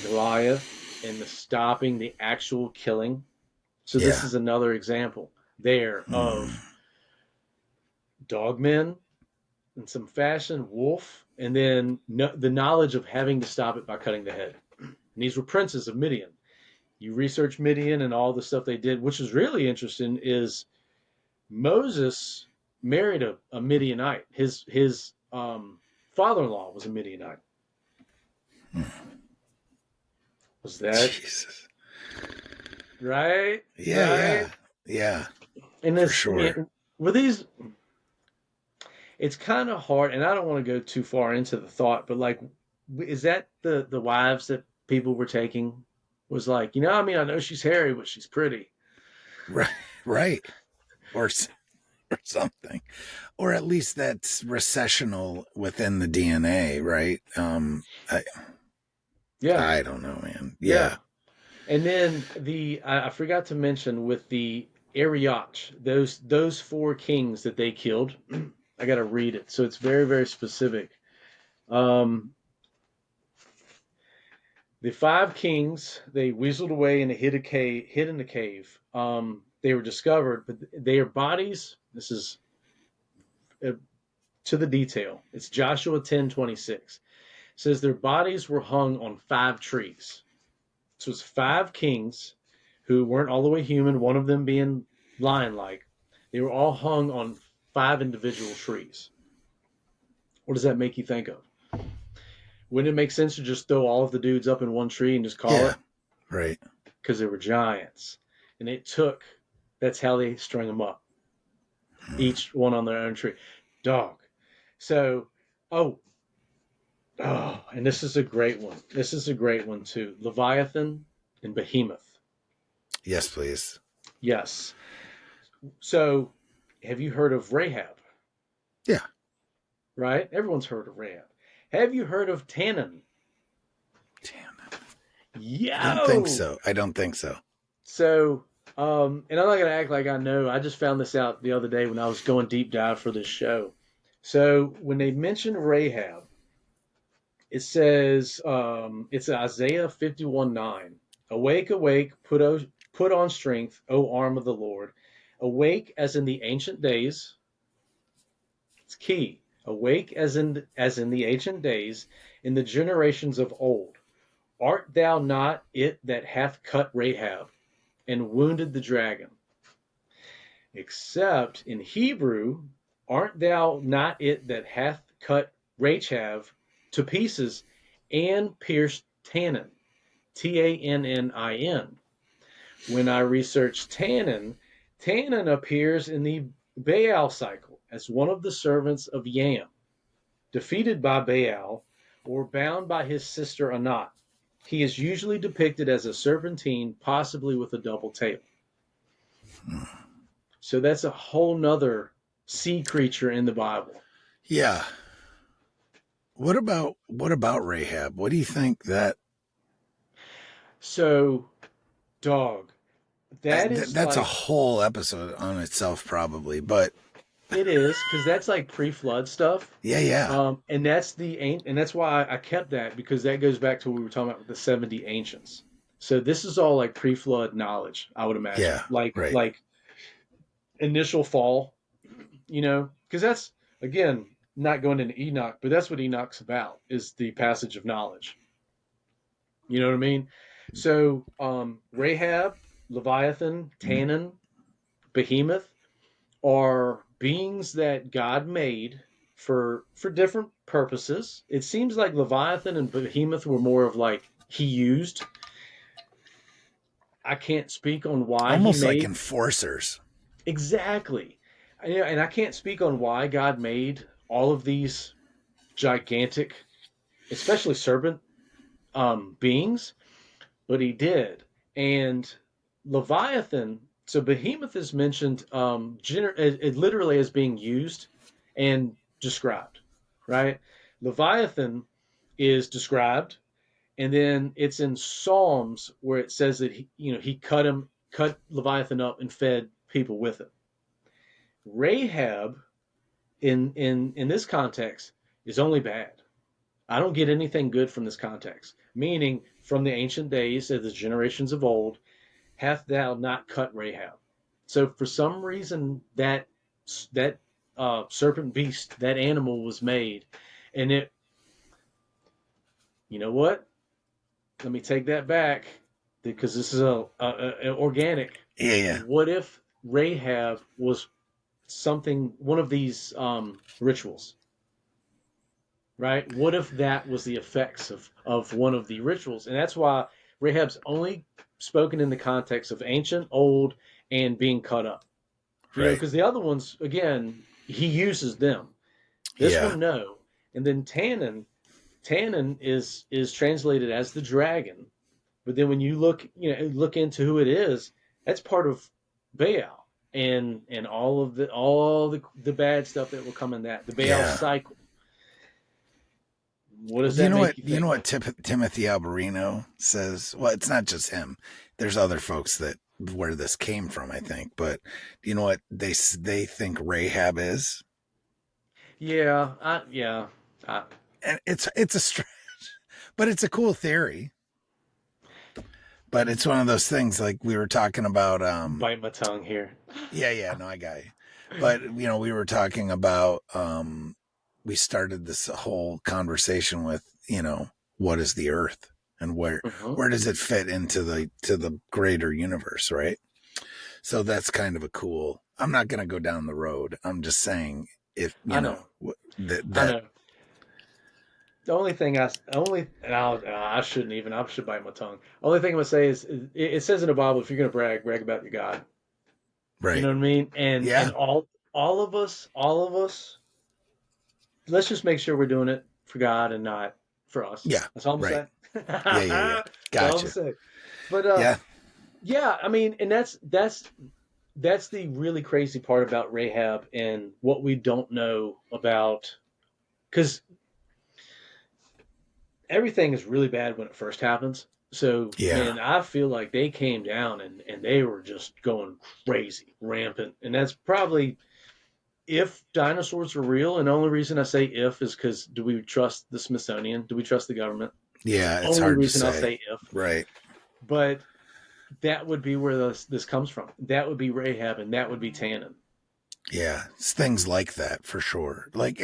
Speaker 3: Goliath, and the stopping the actual killing? So this is another example there of dogmen in some fashion, wolf, and then the knowledge of having to stop it by cutting the head. And these were princes of Midian. You research Midian and all the stuff they did, which is really interesting, is Moses married a Midianite. His father-in-law was a Midianite. Was that
Speaker 2: Jesus?
Speaker 3: Right?
Speaker 2: Yeah,
Speaker 3: right?
Speaker 2: yeah.
Speaker 3: And this,
Speaker 2: for sure.
Speaker 3: With these, it's kind of hard, and I don't want to go too far into the thought, but like, is that the wives that people were taking? Was like, I mean, I know she's hairy, but she's pretty.
Speaker 2: Right. Or something, or at least that's recessional within the DNA, right? I don't know, man. Yeah.
Speaker 3: And then I forgot to mention with the Ariach, those 4 kings that they killed. I got to read it, so it's very, very specific. The 5 kings, they weaseled away and hid in the cave. They were discovered, but their bodies. This is to the detail. It's Joshua 10:26. Says their bodies were hung on 5 trees. So it's 5 kings who weren't all the way human, one of them being lion-like. They were all hung on 5 individual trees. What does that make you think of? Wouldn't it make sense to just throw all of the dudes up in one tree and just call it?
Speaker 2: Right.
Speaker 3: Because they were giants. And that's how they strung them up. Each one on their own tree. Dog. So, and this is a great one. This is a great one too. Leviathan and Behemoth.
Speaker 2: Yes, please.
Speaker 3: Yes. So, have you heard of Rahab?
Speaker 2: Yeah.
Speaker 3: Right? Everyone's heard of Rahab. Have you heard of Tannin? Yeah.
Speaker 2: I don't think so.
Speaker 3: So, and I'm not going to act like I know. I just found this out the other day when I was going deep dive for this show. So, when they mention Rahab, it says, it's Isaiah 51:9. Awake, awake, put on strength, O arm of the Lord. Awake as in the ancient days. It's key. Awake as in the ancient days, in the generations of old. Art thou not it that hath cut Rahab and wounded the dragon? Except in Hebrew, art thou not it that hath cut Rahab to pieces and pierced Tannin, Tannin. When I researched Tannin appears in the Baal cycle as one of the servants of Yam, defeated by Baal or bound by his sister Anat. He is usually depicted as a serpentine, possibly with a double tail. So that's a whole nother sea creature in the Bible.
Speaker 2: Yeah. What about Rahab? What do you think that?
Speaker 3: So, dog,
Speaker 2: that's like a whole episode on itself, probably, but
Speaker 3: it is, because that's like pre-flood stuff.
Speaker 2: Yeah.
Speaker 3: And that's why I kept that, because that goes back to what we were talking about with the 70 ancients. So this is all like pre-flood knowledge, I would imagine.
Speaker 2: Yeah.
Speaker 3: Like initial fall, because that's, again, not going into Enoch, but that's what Enoch's about, is the passage of knowledge. You know what I mean? So Rahab, Leviathan, Tannin, Behemoth are beings that God made for different purposes. It seems like Leviathan and Behemoth were more of like he used. I can't speak on why.
Speaker 2: Almost like enforcers.
Speaker 3: Exactly. And I can't speak on why God made all of these gigantic, especially serpent beings, but he did. And Leviathan, so Behemoth is mentioned it literally as being used and described, right? Leviathan is described, and then it's in Psalms where it says that he cut Leviathan up and fed people with it. Rahab, in this context, is only bad. I don't get anything good from this context, meaning from the ancient days of the generations of old, hath thou not cut Rahab. So for some reason that serpent beast, that animal was made, and it, you know what? Let me take that back, because this is a organic.
Speaker 2: Yeah.
Speaker 3: What if Rahab was one of these rituals, right? What if that was the effects of one of the rituals? And that's why Rahab's only spoken in the context of ancient, old, and being cut up. You know, because the other ones, again, he uses them. This one, no. And then Tannin is translated as the dragon. But then when you look into who it is, that's part of Baal and all the bad stuff that will come in that. The Baal cycle. What does that make you think?
Speaker 2: You know what Timothy Alberino says? Well, it's not just him. There's other folks where this came from, I think. But do you know what they think Rahab is?
Speaker 3: Yeah.
Speaker 2: And it's a stretch, but it's a cool theory. But it's one of those things like we were talking about.
Speaker 3: Bite my tongue here.
Speaker 2: Yeah, no, I got you. But we were talking about. We started this whole conversation with what is the Earth and where does it fit into the greater universe, right? So that's kind of a cool. I'm not going to go down the road. I'm just saying if I know.
Speaker 3: I know. The only thing I should bite my tongue. Only thing I'm gonna say is it says in the Bible, if you're gonna brag about your God.
Speaker 2: Right.
Speaker 3: You know what I mean? And all of us, let's just make sure we're doing it for God and not for us.
Speaker 2: Yeah.
Speaker 3: That's all I'm saying.
Speaker 2: Yeah. Gotcha.
Speaker 3: But yeah, I mean, and that's the really crazy part about Rahab and what we don't know about, because everything is really bad when it first happens. So, man, I feel like they came down and they were just going crazy, rampant. And that's probably if dinosaurs were real. And the only reason I say if is because do we trust the Smithsonian? Do we trust the government?
Speaker 2: Yeah, it's hard to say.
Speaker 3: Only reason I'll say if.
Speaker 2: Right.
Speaker 3: But that would be where this comes from. That would be Rahab and that would be Tannin.
Speaker 2: Yeah, it's things like that for sure. Like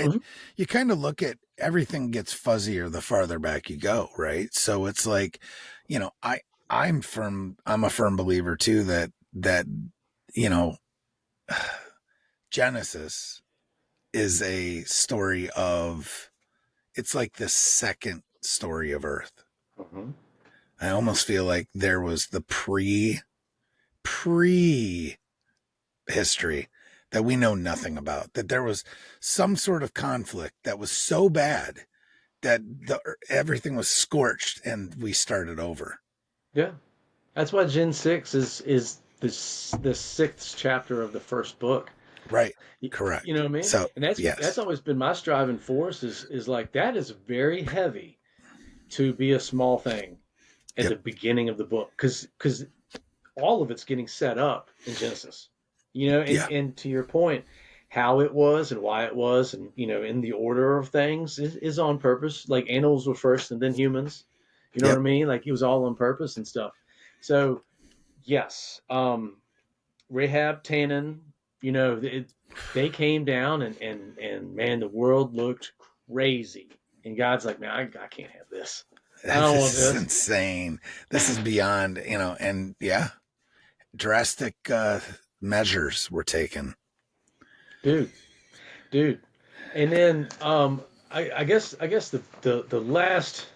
Speaker 2: you kind of look at everything gets fuzzier the farther back you go, right? So it's like, I'm a firm believer too that Genesis is a story of, it's like the second story of Earth. I almost feel like there was the pre history that we know nothing about, that there was some sort of conflict that was so bad that everything was scorched and we started over.
Speaker 3: Yeah. That's why Gen 6 is the sixth chapter of the first book.
Speaker 2: Right. Correct.
Speaker 3: You know what I mean?
Speaker 2: So,
Speaker 3: and that's always been my striving force is like, that is very heavy to be a small thing at the beginning of the book. Cause all of it's getting set up in Genesis. And to your point, how it was and why it was, and in the order of things is on purpose. Like animals were first and then humans. You know what I mean? Like it was all on purpose and stuff. So yes, Rahab, Tannin, they came down and man, the world looked crazy. And God's like, man, I can't have this. I don't want this.
Speaker 2: This is insane. This is beyond, and drastic measures were taken.
Speaker 3: Dude. And then I guess the last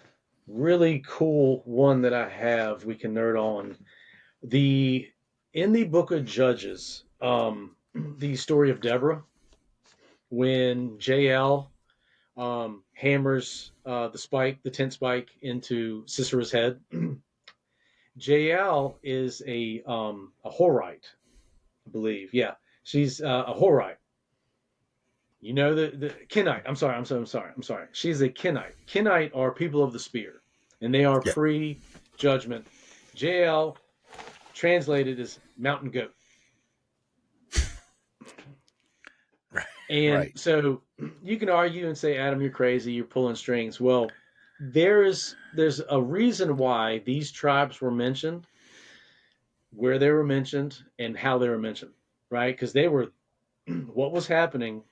Speaker 3: really cool one that I have we can nerd on, in the book of Judges, the story of Deborah, when JL hammers the tent spike into Sisera's head. JL is a Horite, I believe. Yeah, she's a Horite. The Kenite. I'm sorry. She's a Kenite. Kenite are people of the spear, and they are pre-judgment. JL translated as mountain goat. And so you can argue and say, Adam, you're crazy, you're pulling strings. Well, there's a reason why these tribes were mentioned, where they were mentioned, and how they were mentioned, right? Because they were what was happening.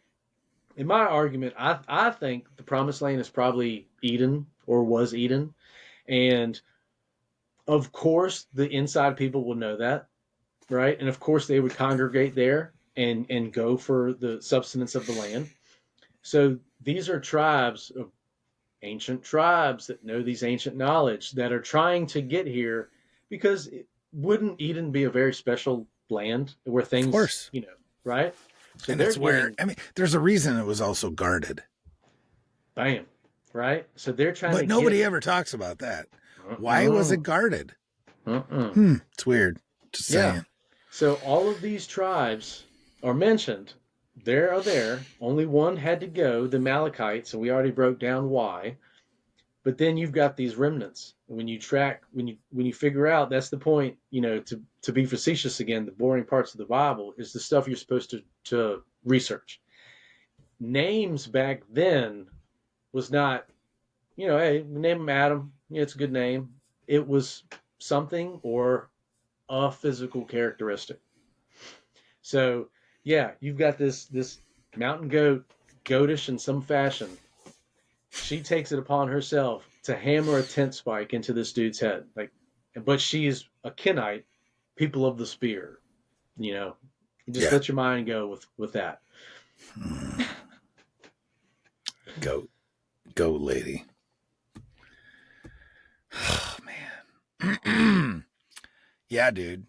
Speaker 3: In my argument, I think the promised land is probably Eden, or was Eden. And of course, the inside people will know that, right? And of course, they would congregate there. and go for the substance of the land. So these are tribes of ancient tribes that know these ancient knowledge that are trying to get here, because wouldn't Eden be a very special land where things,
Speaker 2: of course,
Speaker 3: right?
Speaker 2: So and it's where, there's a reason it was also guarded.
Speaker 3: Bam. Right? So they're trying
Speaker 2: but nobody ever talks about that. Why was it guarded? It's weird. Just saying.
Speaker 3: So all of these tribes are mentioned. They're there. Only one had to go, the Amalekites, and we already broke down why. But then you've got these remnants. When you figure out, that's the point, to be facetious again, the boring parts of the Bible is the stuff you're supposed to research. Names back then was not, hey, name him Adam. Yeah, it's a good name. It was something or a physical characteristic. So, yeah, you've got this mountain goat, goatish in some fashion. She takes it upon herself to hammer a tent spike into this dude's head. But she's a Kenite, people of the spear. Just let your mind go with that.
Speaker 2: Goat lady. Oh man. Yeah, dude.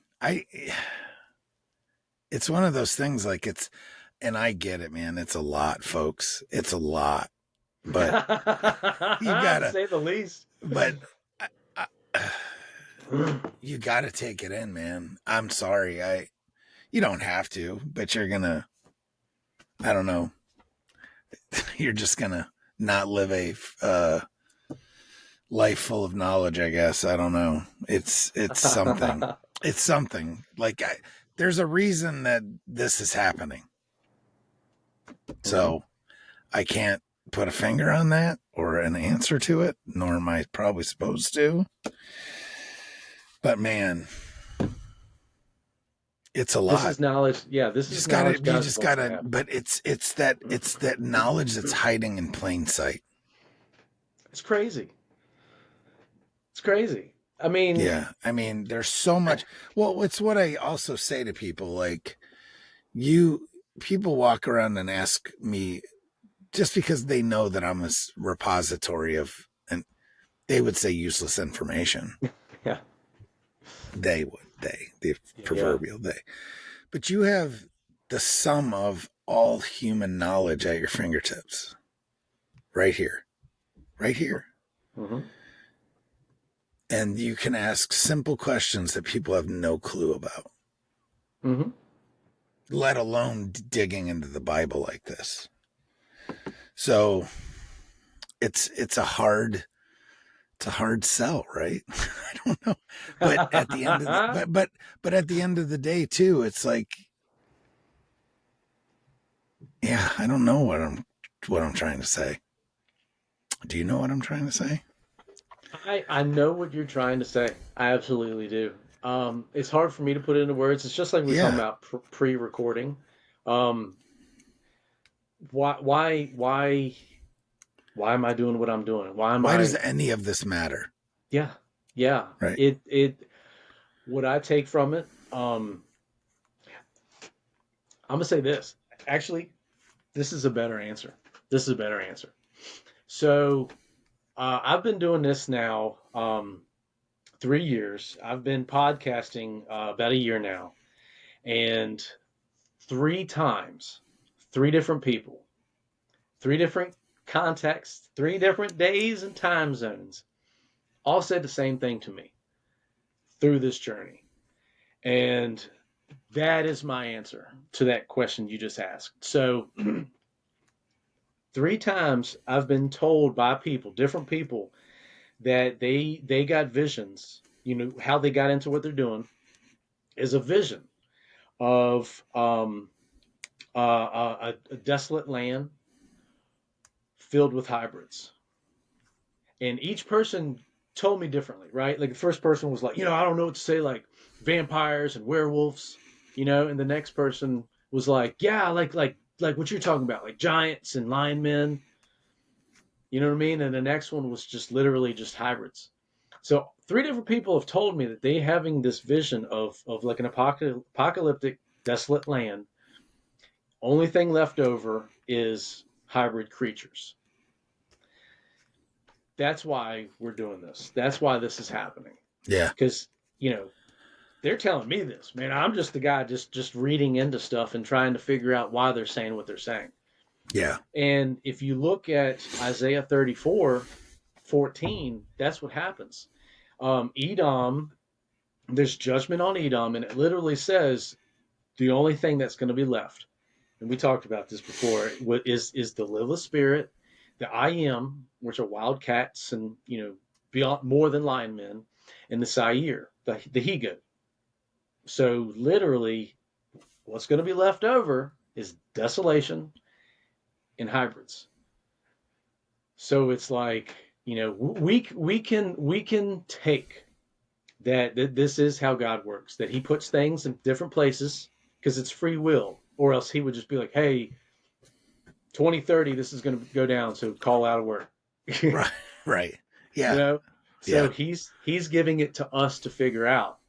Speaker 2: It's one of those things, and I get it, man. It's a lot, folks. It's a lot. But you gotta
Speaker 3: say the least.
Speaker 2: But you gotta take it in, man. I'm sorry. You don't have to, but you're gonna, I don't know. You're just gonna not live a life full of knowledge, I guess. I don't know. It's something. It's something. There's a reason that this is happening. So I can't put a finger on that or an answer to it, nor am I probably supposed to. But man, it's a lot.
Speaker 3: This is knowledge. Yeah, this is knowledge.
Speaker 2: You just gotta. But it's that knowledge that's hiding in plain sight.
Speaker 3: It's crazy. It's crazy. I mean,
Speaker 2: yeah. I mean, there's so much. Well, it's what I also say to people. People walk around and ask me, just because they know that I'm a repository of, and they would say useless information.
Speaker 3: Yeah.
Speaker 2: The proverbial they. But you have the sum of all human knowledge at your fingertips. Right here. Right here.
Speaker 3: Mm-hmm.
Speaker 2: And you can ask simple questions that people have no clue about.
Speaker 3: Mm-hmm.
Speaker 2: Let alone digging into the Bible like this. So it's a hard sell, right? I don't know. But at the end of but at the end of the day too, it's I don't know what I'm trying to say. Do you know what I'm trying to say?
Speaker 3: I know what you're trying to say. I absolutely do. It's hard for me to put it into words. It's just like we were talking about pre-recording. Why am I doing what I'm doing? Why
Speaker 2: does any of this matter?
Speaker 3: Yeah.
Speaker 2: Right.
Speaker 3: What I take from it, I'm gonna say this. Actually, this is a better answer. So, I've been doing this now 3 years. I've been podcasting about a year now, and 3 times, 3 different people, 3 different contexts, 3 different days and time zones, all said the same thing to me through this journey. And that is my answer to that question you just asked. So 3 times I've been told by people, different people, that they got visions, how they got into what they're doing is a vision of a desolate land filled with hybrids. And each person told me differently, right? Like the first person was like, I don't know what to say, like vampires and werewolves, and the next person was like, yeah, like what you're talking about, like giants and lion men. You know what I mean? And the next one was just literally just hybrids. So 3 different people have told me that they having this vision of like an apocalyptic, desolate land Only thing left over is hybrid creatures. That's why we're doing this. That's why this is happening.
Speaker 2: Yeah.
Speaker 3: Because, they're telling me this, man. I'm just the guy just reading into stuff and trying to figure out why they're saying what they're saying.
Speaker 2: Yeah.
Speaker 3: And if you look at Isaiah 34:14, that's what happens. Edom, there's judgment on Edom, and it literally says the only thing that's going to be left, and we talked about this before, is the Lilith spirit, the I Am, which are wild cats and, beyond more than lion men, and the Seir, the he-goat. So literally, what's going to be left over is desolation and hybrids. So it's like, we can take that this is how God works, that he puts things in different places because it's free will, or else he would just be like, hey, 2030, this is going to go down, so call out of work.
Speaker 2: Right. Yeah.
Speaker 3: So he's giving it to us to figure out.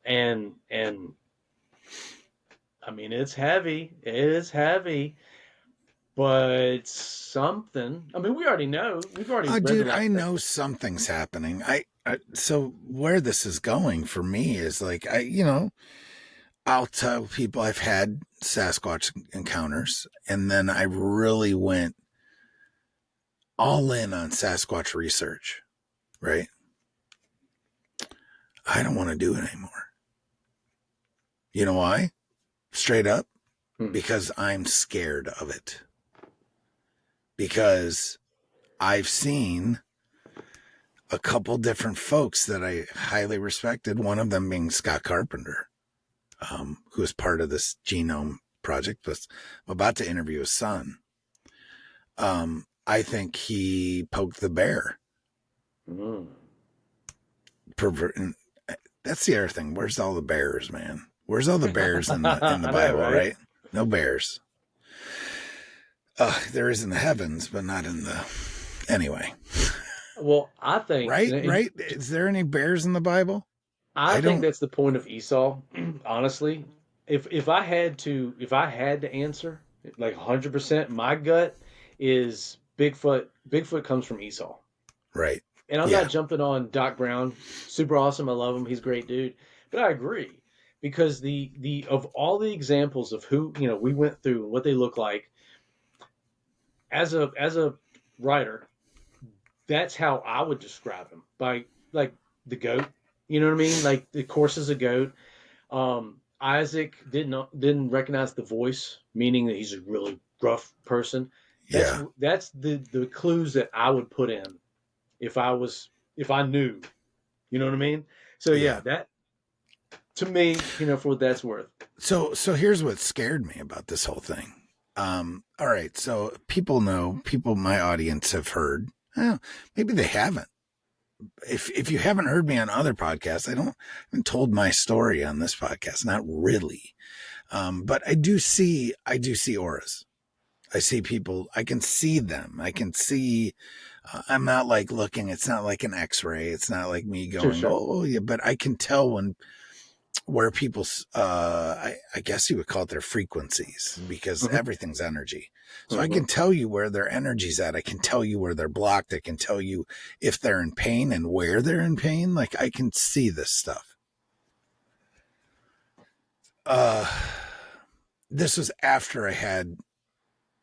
Speaker 3: And I mean, it's heavy. It is heavy. But something. I mean, we already know. We've already.
Speaker 2: Dude, I know something's happening. So where this is going for me is like, I'll tell people I've had Sasquatch encounters, and then I really went all in on Sasquatch research, right? I don't want to do it anymore. You know why? Straight up, because I'm scared of it. Because I've seen a couple different folks that I highly respected, one of them being Scott Carpenter, who is part of this genome project. But I'm about to interview his son. I think he poked the bear. That's the other thing. Where's all the bears, man? Where's all the bears in the Bible, right? No bears. There is in the heavens, but not in the... Anyway.
Speaker 3: Well, I think...
Speaker 2: Right? Is there any bears in the Bible?
Speaker 3: I think that's the point of Esau, honestly. If I had to answer, like 100%, my gut is Bigfoot. Bigfoot comes from Esau.
Speaker 2: Right.
Speaker 3: And I'm not jumping on Doc Brown. Super awesome. I love him. He's a great dude. But I agree. Because of all the examples of who, we went through and what they look like, as a writer, that's how I would describe him. By like the goat, you know what I mean? Like the course is a goat. Isaac didn't recognize the voice, meaning that he's a really rough person. That's the clues that I would put in if I knew, you know what I mean? So that to me, for what that's worth.
Speaker 2: So here's what scared me about this whole thing. All right. So people, my audience have heard, maybe they haven't. If you haven't heard me on other podcasts, I haven't told my story on this podcast. Not really. But I do see auras. I see people, I can see them. I can see, I'm not like looking, it's not like an x-ray. It's not like me going, sure. Oh yeah, but I can tell where people's, I guess you would call it their frequencies, because everything's energy. So I can tell you where their energy's at. I can tell you where they're blocked. I can tell you if they're in pain and where they're in pain. Like I can see this stuff. This was after I had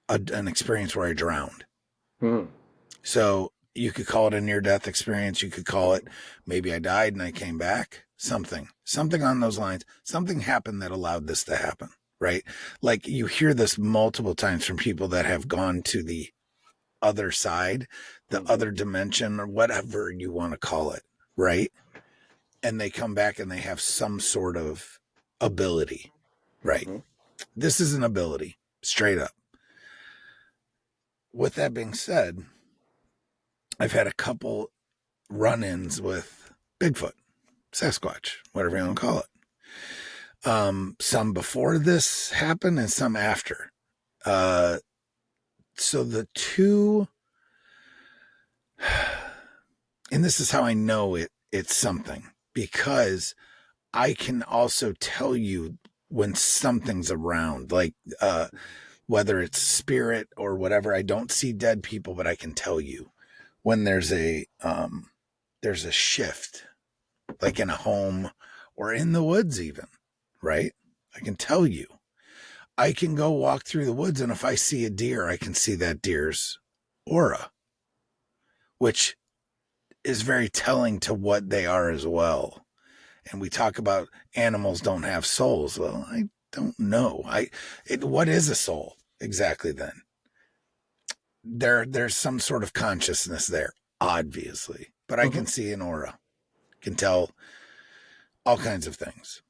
Speaker 2: an experience where I drowned. So you could call it a near-death experience. You could call it maybe I died and I came back. Something on those lines. Something happened that allowed this to happen, right? Like you hear this multiple times from people that have gone to the other side, the other dimension, or whatever you want to call it, right? And they come back and they have some sort of ability, right? This is an ability, straight up. With that being said, I've had a couple run-ins with Bigfoot, Sasquatch, whatever you want to call it. Some before this happened and some after. So the two, and this is how I know it's something, because I can also tell you when something's around. Like whether it's spirit or whatever. I don't see dead people, but I can tell you when there's a shift, like in a home or in the woods even, right? I can tell you. I can go walk through the woods, and if I see a deer, I can see that deer's aura, which is very telling to what they are as well. And we talk about animals don't have souls. Well, I don't know. What is a soul exactly then? There's some sort of consciousness there, obviously, but I can see an aura, can tell all kinds of things.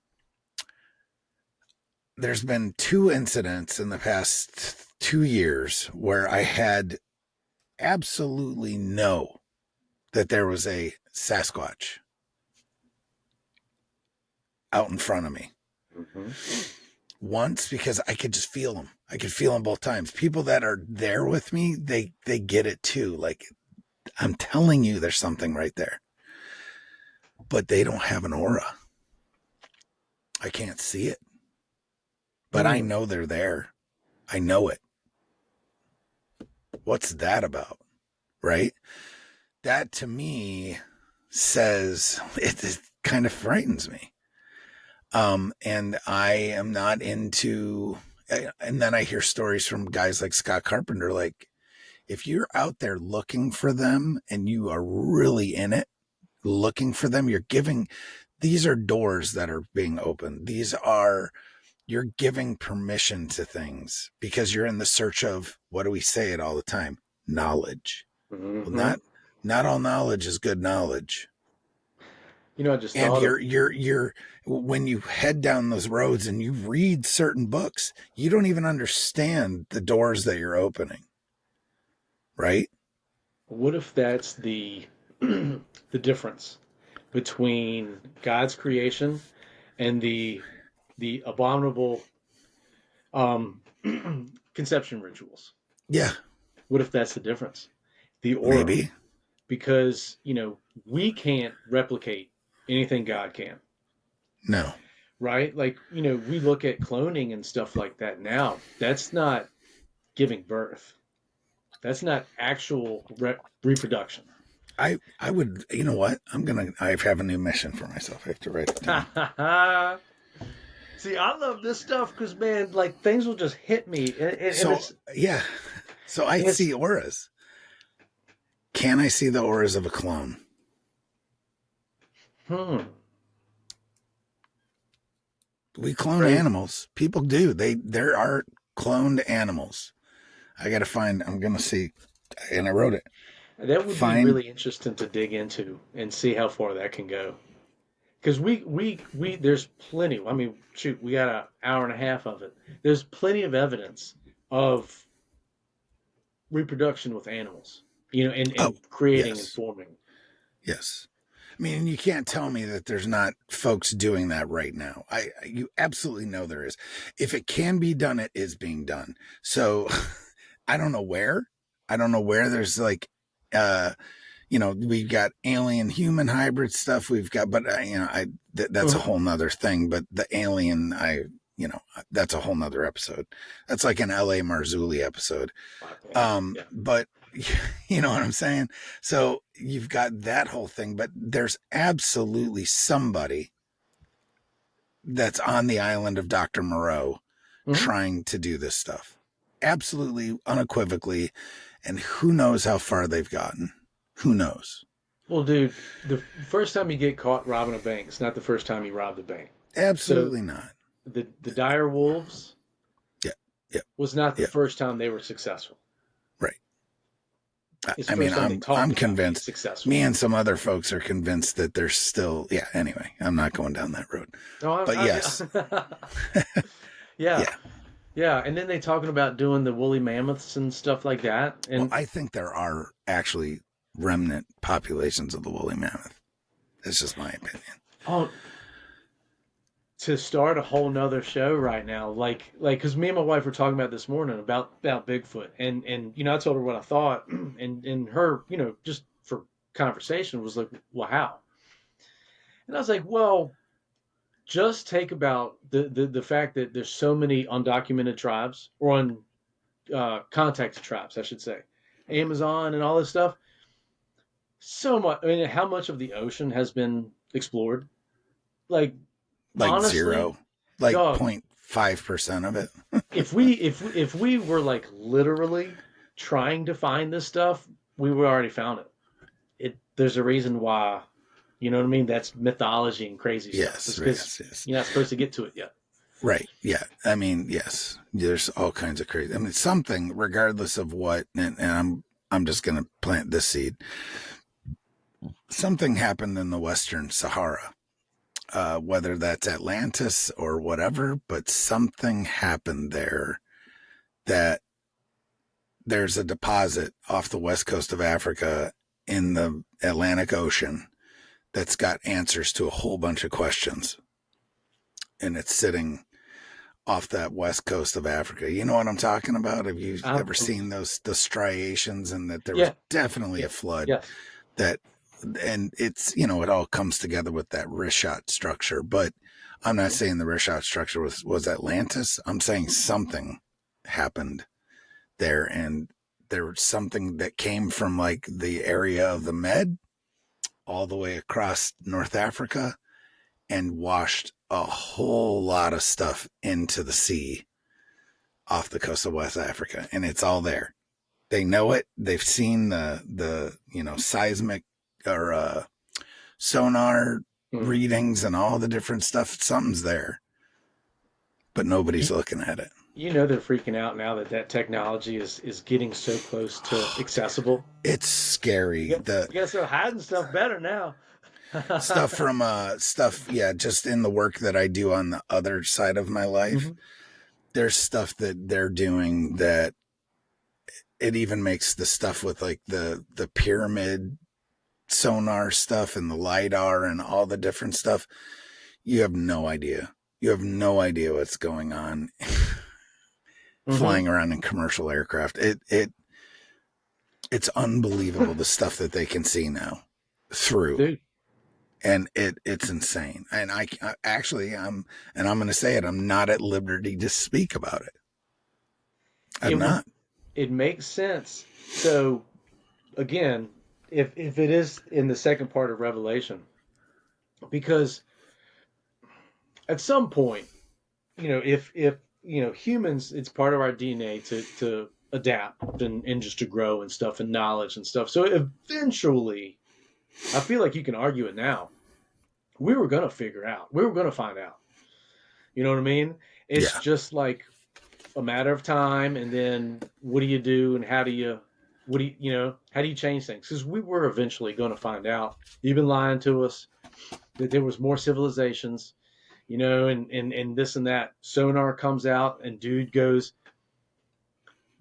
Speaker 2: There's been 2 incidents in the past 2 years where I had absolutely know that there was a Sasquatch out in front of me. Once, because I could just feel them. I could feel them both times. People that are there with me, they get it too. Like, I'm telling you, there's something right there. But they don't have an aura. I can't see it. But I know they're there. I know it. What's that about? Right? That to me says, it kind of frightens me. And I am not into, and then I hear stories from guys like Scott Carpenter, like, if you're out there looking for them and you are really in it, looking for them, these are doors that are being opened. You're giving permission to things because you're in the search of, what do we say it all the time? Knowledge. Well, not all knowledge is good knowledge.
Speaker 3: You know, I just thought,
Speaker 2: and you're when you head down those roads and you read certain books, you don't even understand the doors that you're opening. Right?
Speaker 3: What if that's the difference between God's creation and the abominable conception rituals?
Speaker 2: Yeah.
Speaker 3: What if that's the difference? The aura.
Speaker 2: Maybe.
Speaker 3: Because, we can't replicate anything God can.
Speaker 2: No.
Speaker 3: Right? Like, we look at cloning and stuff like that now. That's not giving birth. That's not actual reproduction.
Speaker 2: I would, you know what? I have a new mission for myself. I have to write it down.
Speaker 3: See, I love this stuff because, man, like, things will just hit me.
Speaker 2: So I see auras. Can I see the auras of a clone? We clone animals. People do. There are cloned animals. I'm going to see, and I wrote it.
Speaker 3: That would be really interesting to dig into and see how far that can go. Because we there's plenty. I mean, shoot, we got an hour and a half of it. There's plenty of evidence of reproduction with animals, and creating and forming.
Speaker 2: Yes. I mean, you can't tell me that there's not folks doing that right now. You absolutely know there is. If it can be done, it is being done. So I don't know where. There's like, we've got alien human hybrid stuff. We've got, but that's a whole nother thing. But the alien, that's a whole nother episode. That's like an L.A. Marzulli episode. But you know what I'm saying? So you've got that whole thing, but there's absolutely somebody that's on the island of Dr. Moreau trying to do this stuff. Absolutely, unequivocally. And who knows how far they've gotten? Who knows?
Speaker 3: Well, dude, the first time you get caught robbing a bank, it's not the first time you robbed a bank.
Speaker 2: Absolutely not.
Speaker 3: The Direwolves was not the first time they were successful.
Speaker 2: Right. I mean, I'm convinced. Me and some other folks are convinced that there's still. Yeah. Anyway, I'm not going down that road. Yes.
Speaker 3: Yeah. And then they talking about doing the woolly mammoths and stuff like that. And
Speaker 2: I think there are actually remnant populations of the woolly mammoth. It's just my opinion.
Speaker 3: Oh, to start a whole nother show right now, like, because me and my wife were talking about this morning about Bigfoot, and I told her what I thought, and her, just for conversation was like, well, how? And I was like, well, just take about the fact that there's so many undocumented tribes or contacted tribes, I should say, Amazon and all this stuff. So much. I mean, how much of the ocean has been explored? Like honestly,
Speaker 2: 0, like
Speaker 3: dog,
Speaker 2: 0.5% of it.
Speaker 3: if we were like literally trying to find this stuff, we would already found it. There's a reason why, you know what I mean? That's mythology and crazy stuff. Yes. You're not supposed to get to it yet.
Speaker 2: Right. Yeah. I mean, yes, there's all kinds of crazy. I mean, something, regardless of what, and I'm just going to plant this seed. Something happened in the Western Sahara, whether that's Atlantis or whatever, but something happened there that there's a deposit off the west coast of Africa in the Atlantic Ocean that's got answers to a whole bunch of questions. And it's sitting off that west coast of Africa. You know what I'm talking about? Have you ever seen the striations, and that there was definitely a flood that, and it's, you know, it all comes together with that Rishot structure, but I'm not saying the Rishot structure was Atlantis. I'm saying something happened there, and there was something that came from like the area of the Med all the way across North Africa and washed a whole lot of stuff into the sea off the coast of West Africa. And it's all there. They know it. They've seen the you know, seismic or sonar readings and all the different stuff. Something's there, but nobody's looking at it.
Speaker 3: You know, they're freaking out now that technology is getting so close to accessible.
Speaker 2: It's scary.
Speaker 3: You gotta start hiding stuff better now.
Speaker 2: Stuff from just in the work that I do on the other side of my life, there's stuff that they're doing that it even makes the stuff with like the pyramid sonar stuff and the LiDAR and all the different stuff. You have no idea. You have no idea what's going on flying around in commercial aircraft. It's unbelievable the stuff that they can see now through. Dude. And it's insane. And I'm going to say it, I'm not at liberty to speak about it. I'm not.
Speaker 3: It makes sense. So again, if it is in the second part of Revelation, because at some point, you know, if you know, humans, it's part of our DNA to adapt and just to grow and stuff and knowledge and stuff. So eventually, I feel like you can argue it now. We were going to figure out. We were going to find out. You know what I mean? It's just like a matter of time. And then what do you do? And how do you change things? Because we were eventually going to find out. You've been lying to us that there was more civilizations, you know, and this and that. Sonar comes out and dude goes,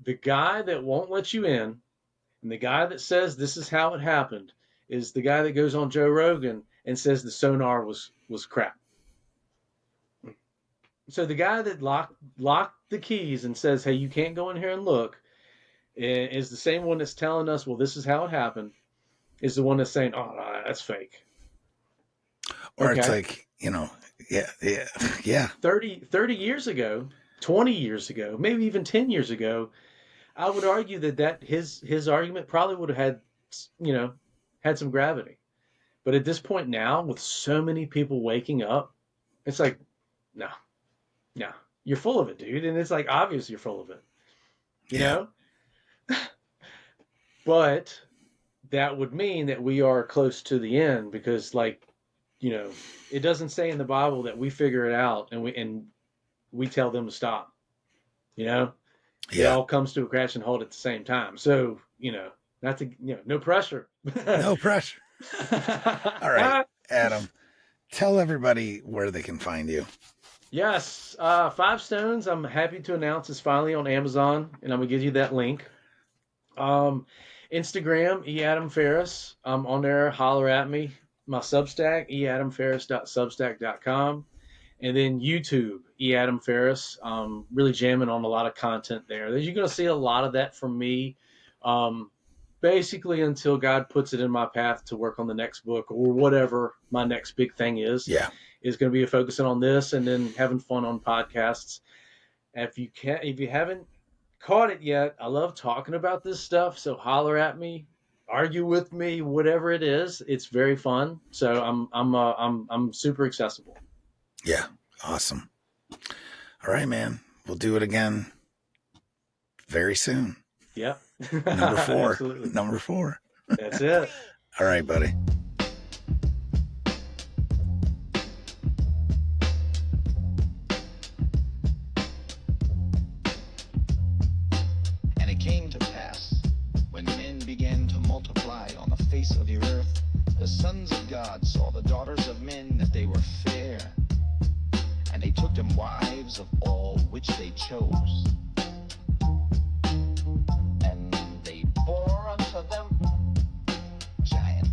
Speaker 3: the guy that won't let you in and the guy that says this is how it happened is the guy that goes on Joe Rogan and says the sonar was crap. So the guy that locked the keys and says, hey, you can't go in here and look, is the same one that's telling us, well, this is how it happened, is the one that's saying, oh, no, that's fake.
Speaker 2: Or it's like, you know, yeah.
Speaker 3: 30 years ago, 20 years ago, maybe even 10 years ago, I would argue that his argument probably would have had, you know, had some gravity. But at this point now, with so many people waking up, it's like, no, you're full of it, dude. And it's like, obvious you're full of it, you know? But that would mean that we are close to the end because, like, you know, it doesn't say in the Bible that we figure it out and we tell them to stop, you know? It all comes to a crash and halt at the same time. So, you know, no pressure.
Speaker 2: No pressure. All right, Adam, tell everybody where they can find you.
Speaker 3: Yes, 5 Stones, I'm happy to announce, is finally on Amazon, and I'm going to give you that link. Instagram, eAdamFerris. I'm on there, holler at me. My Substack, eadamferris.substack.com. And then YouTube, eAdamFerris. Really jamming on a lot of content there. You're going to see a lot of that from me. Basically until God puts it in my path to work on the next book or whatever my next big thing is. Is going to be focusing on this and then having fun on podcasts. If you haven't caught it yet. I love talking about this stuff, so holler at me, argue with me, whatever it is. It's very fun. So I'm super accessible.
Speaker 2: Yeah, awesome. All right, man. We'll do it again very soon.
Speaker 3: Yeah.
Speaker 2: Number 4.
Speaker 3: Absolutely.
Speaker 2: Number 4.
Speaker 3: That's it.
Speaker 2: All right, buddy.
Speaker 4: And it came to pass, when men began to multiply on the face of the earth, the sons of God saw the daughters of men that they were fair, and they took them wives of all which they chose. And they bore unto them giants.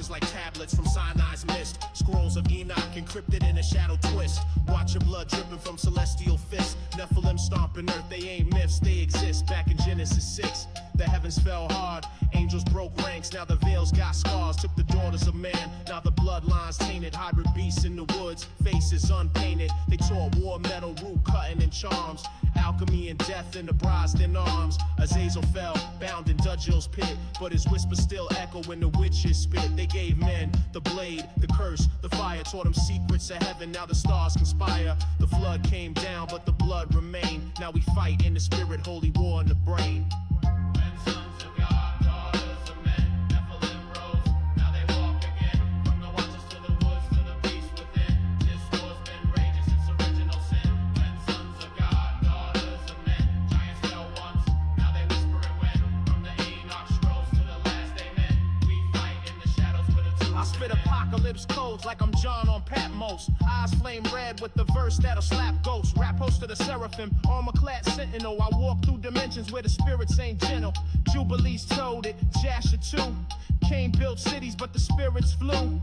Speaker 1: Like tablets from Sinai's mist, scrolls of Enoch encrypted in a shadow twist. Watch your blood dripping from celestial fists. Nephilim stomping earth, they ain't myths, they exist. Back in Genesis 6, the heavens fell hard, angels broke ranks, now the veils got scars. Took the daughters of man, now the bloodlines tainted. Hybrid beasts in the woods, faces unpainted. They taught war, metal, root cutting and charms, alchemy and death in the bride's in arms. Azazel fell, bound in Dudgeon's pit, but his whisper still echo when the witches spit. They gave men the blade, the curse, the fire, taught them secrets of heaven. Now the stars conspire. The flood came down, but the blood remained. Now we fight in the spirit, holy war in the brain. Apocalypse codes like I'm John on Patmos. Eyes flame red with the verse that'll slap ghosts. Rap host of the seraphim, armor clad sentinel. I walk through dimensions where the spirits ain't gentle. Jubilees told it, Jasher too. Cain built cities, but the spirits flew.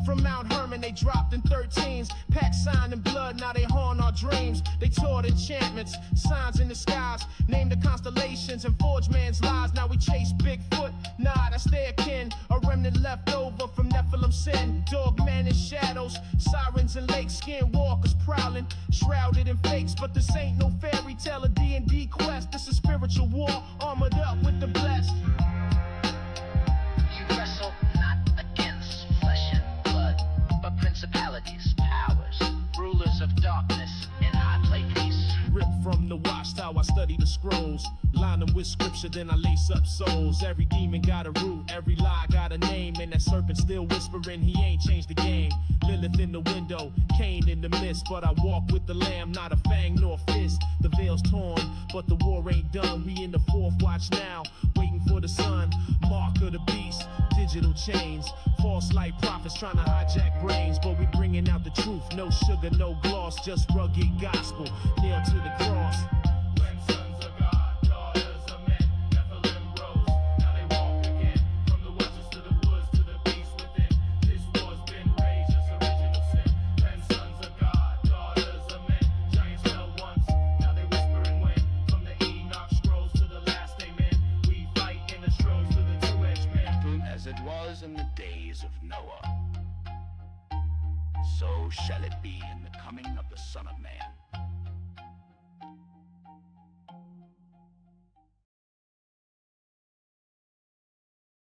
Speaker 1: From Mount Hermon, they dropped in 13s. Packed sign in blood, now they haunt our dreams. They taught enchantments, signs in the skies. Named the constellations and forged man's lies. Now we chase Bigfoot, nah, that's their kin. A remnant left over from Nephilim sin. Dogmen in shadows, sirens and lake skin walkers prowling. Shrouded in fakes, but this ain't no fairy tale, a D&D quest. This is spiritual war, armored up with the blessed.
Speaker 5: You wrestle not against flesh and blood, but principalities, powers, rulers of darkness in high places.
Speaker 1: Ripped from the watchtower, I study the scrolls. Line them with scripture, then I lace up souls. Every demon got a root, every lie got a name. And that serpent still whispering, he ain't changed the game. Lilith in the window, Cain in the mist. But I walk with the lamb, not a fang nor fist. The veil's torn, but the war ain't done. We in the fourth watch now, waiting for the sun. Mark of the beast, digital chains. False light prophets trying to hijack brains. But we bringing out the truth, no sugar, no gloss. Just rugged gospel, nailed to the cross.
Speaker 4: In the days of Noah, so shall it be in the coming of the Son of Man.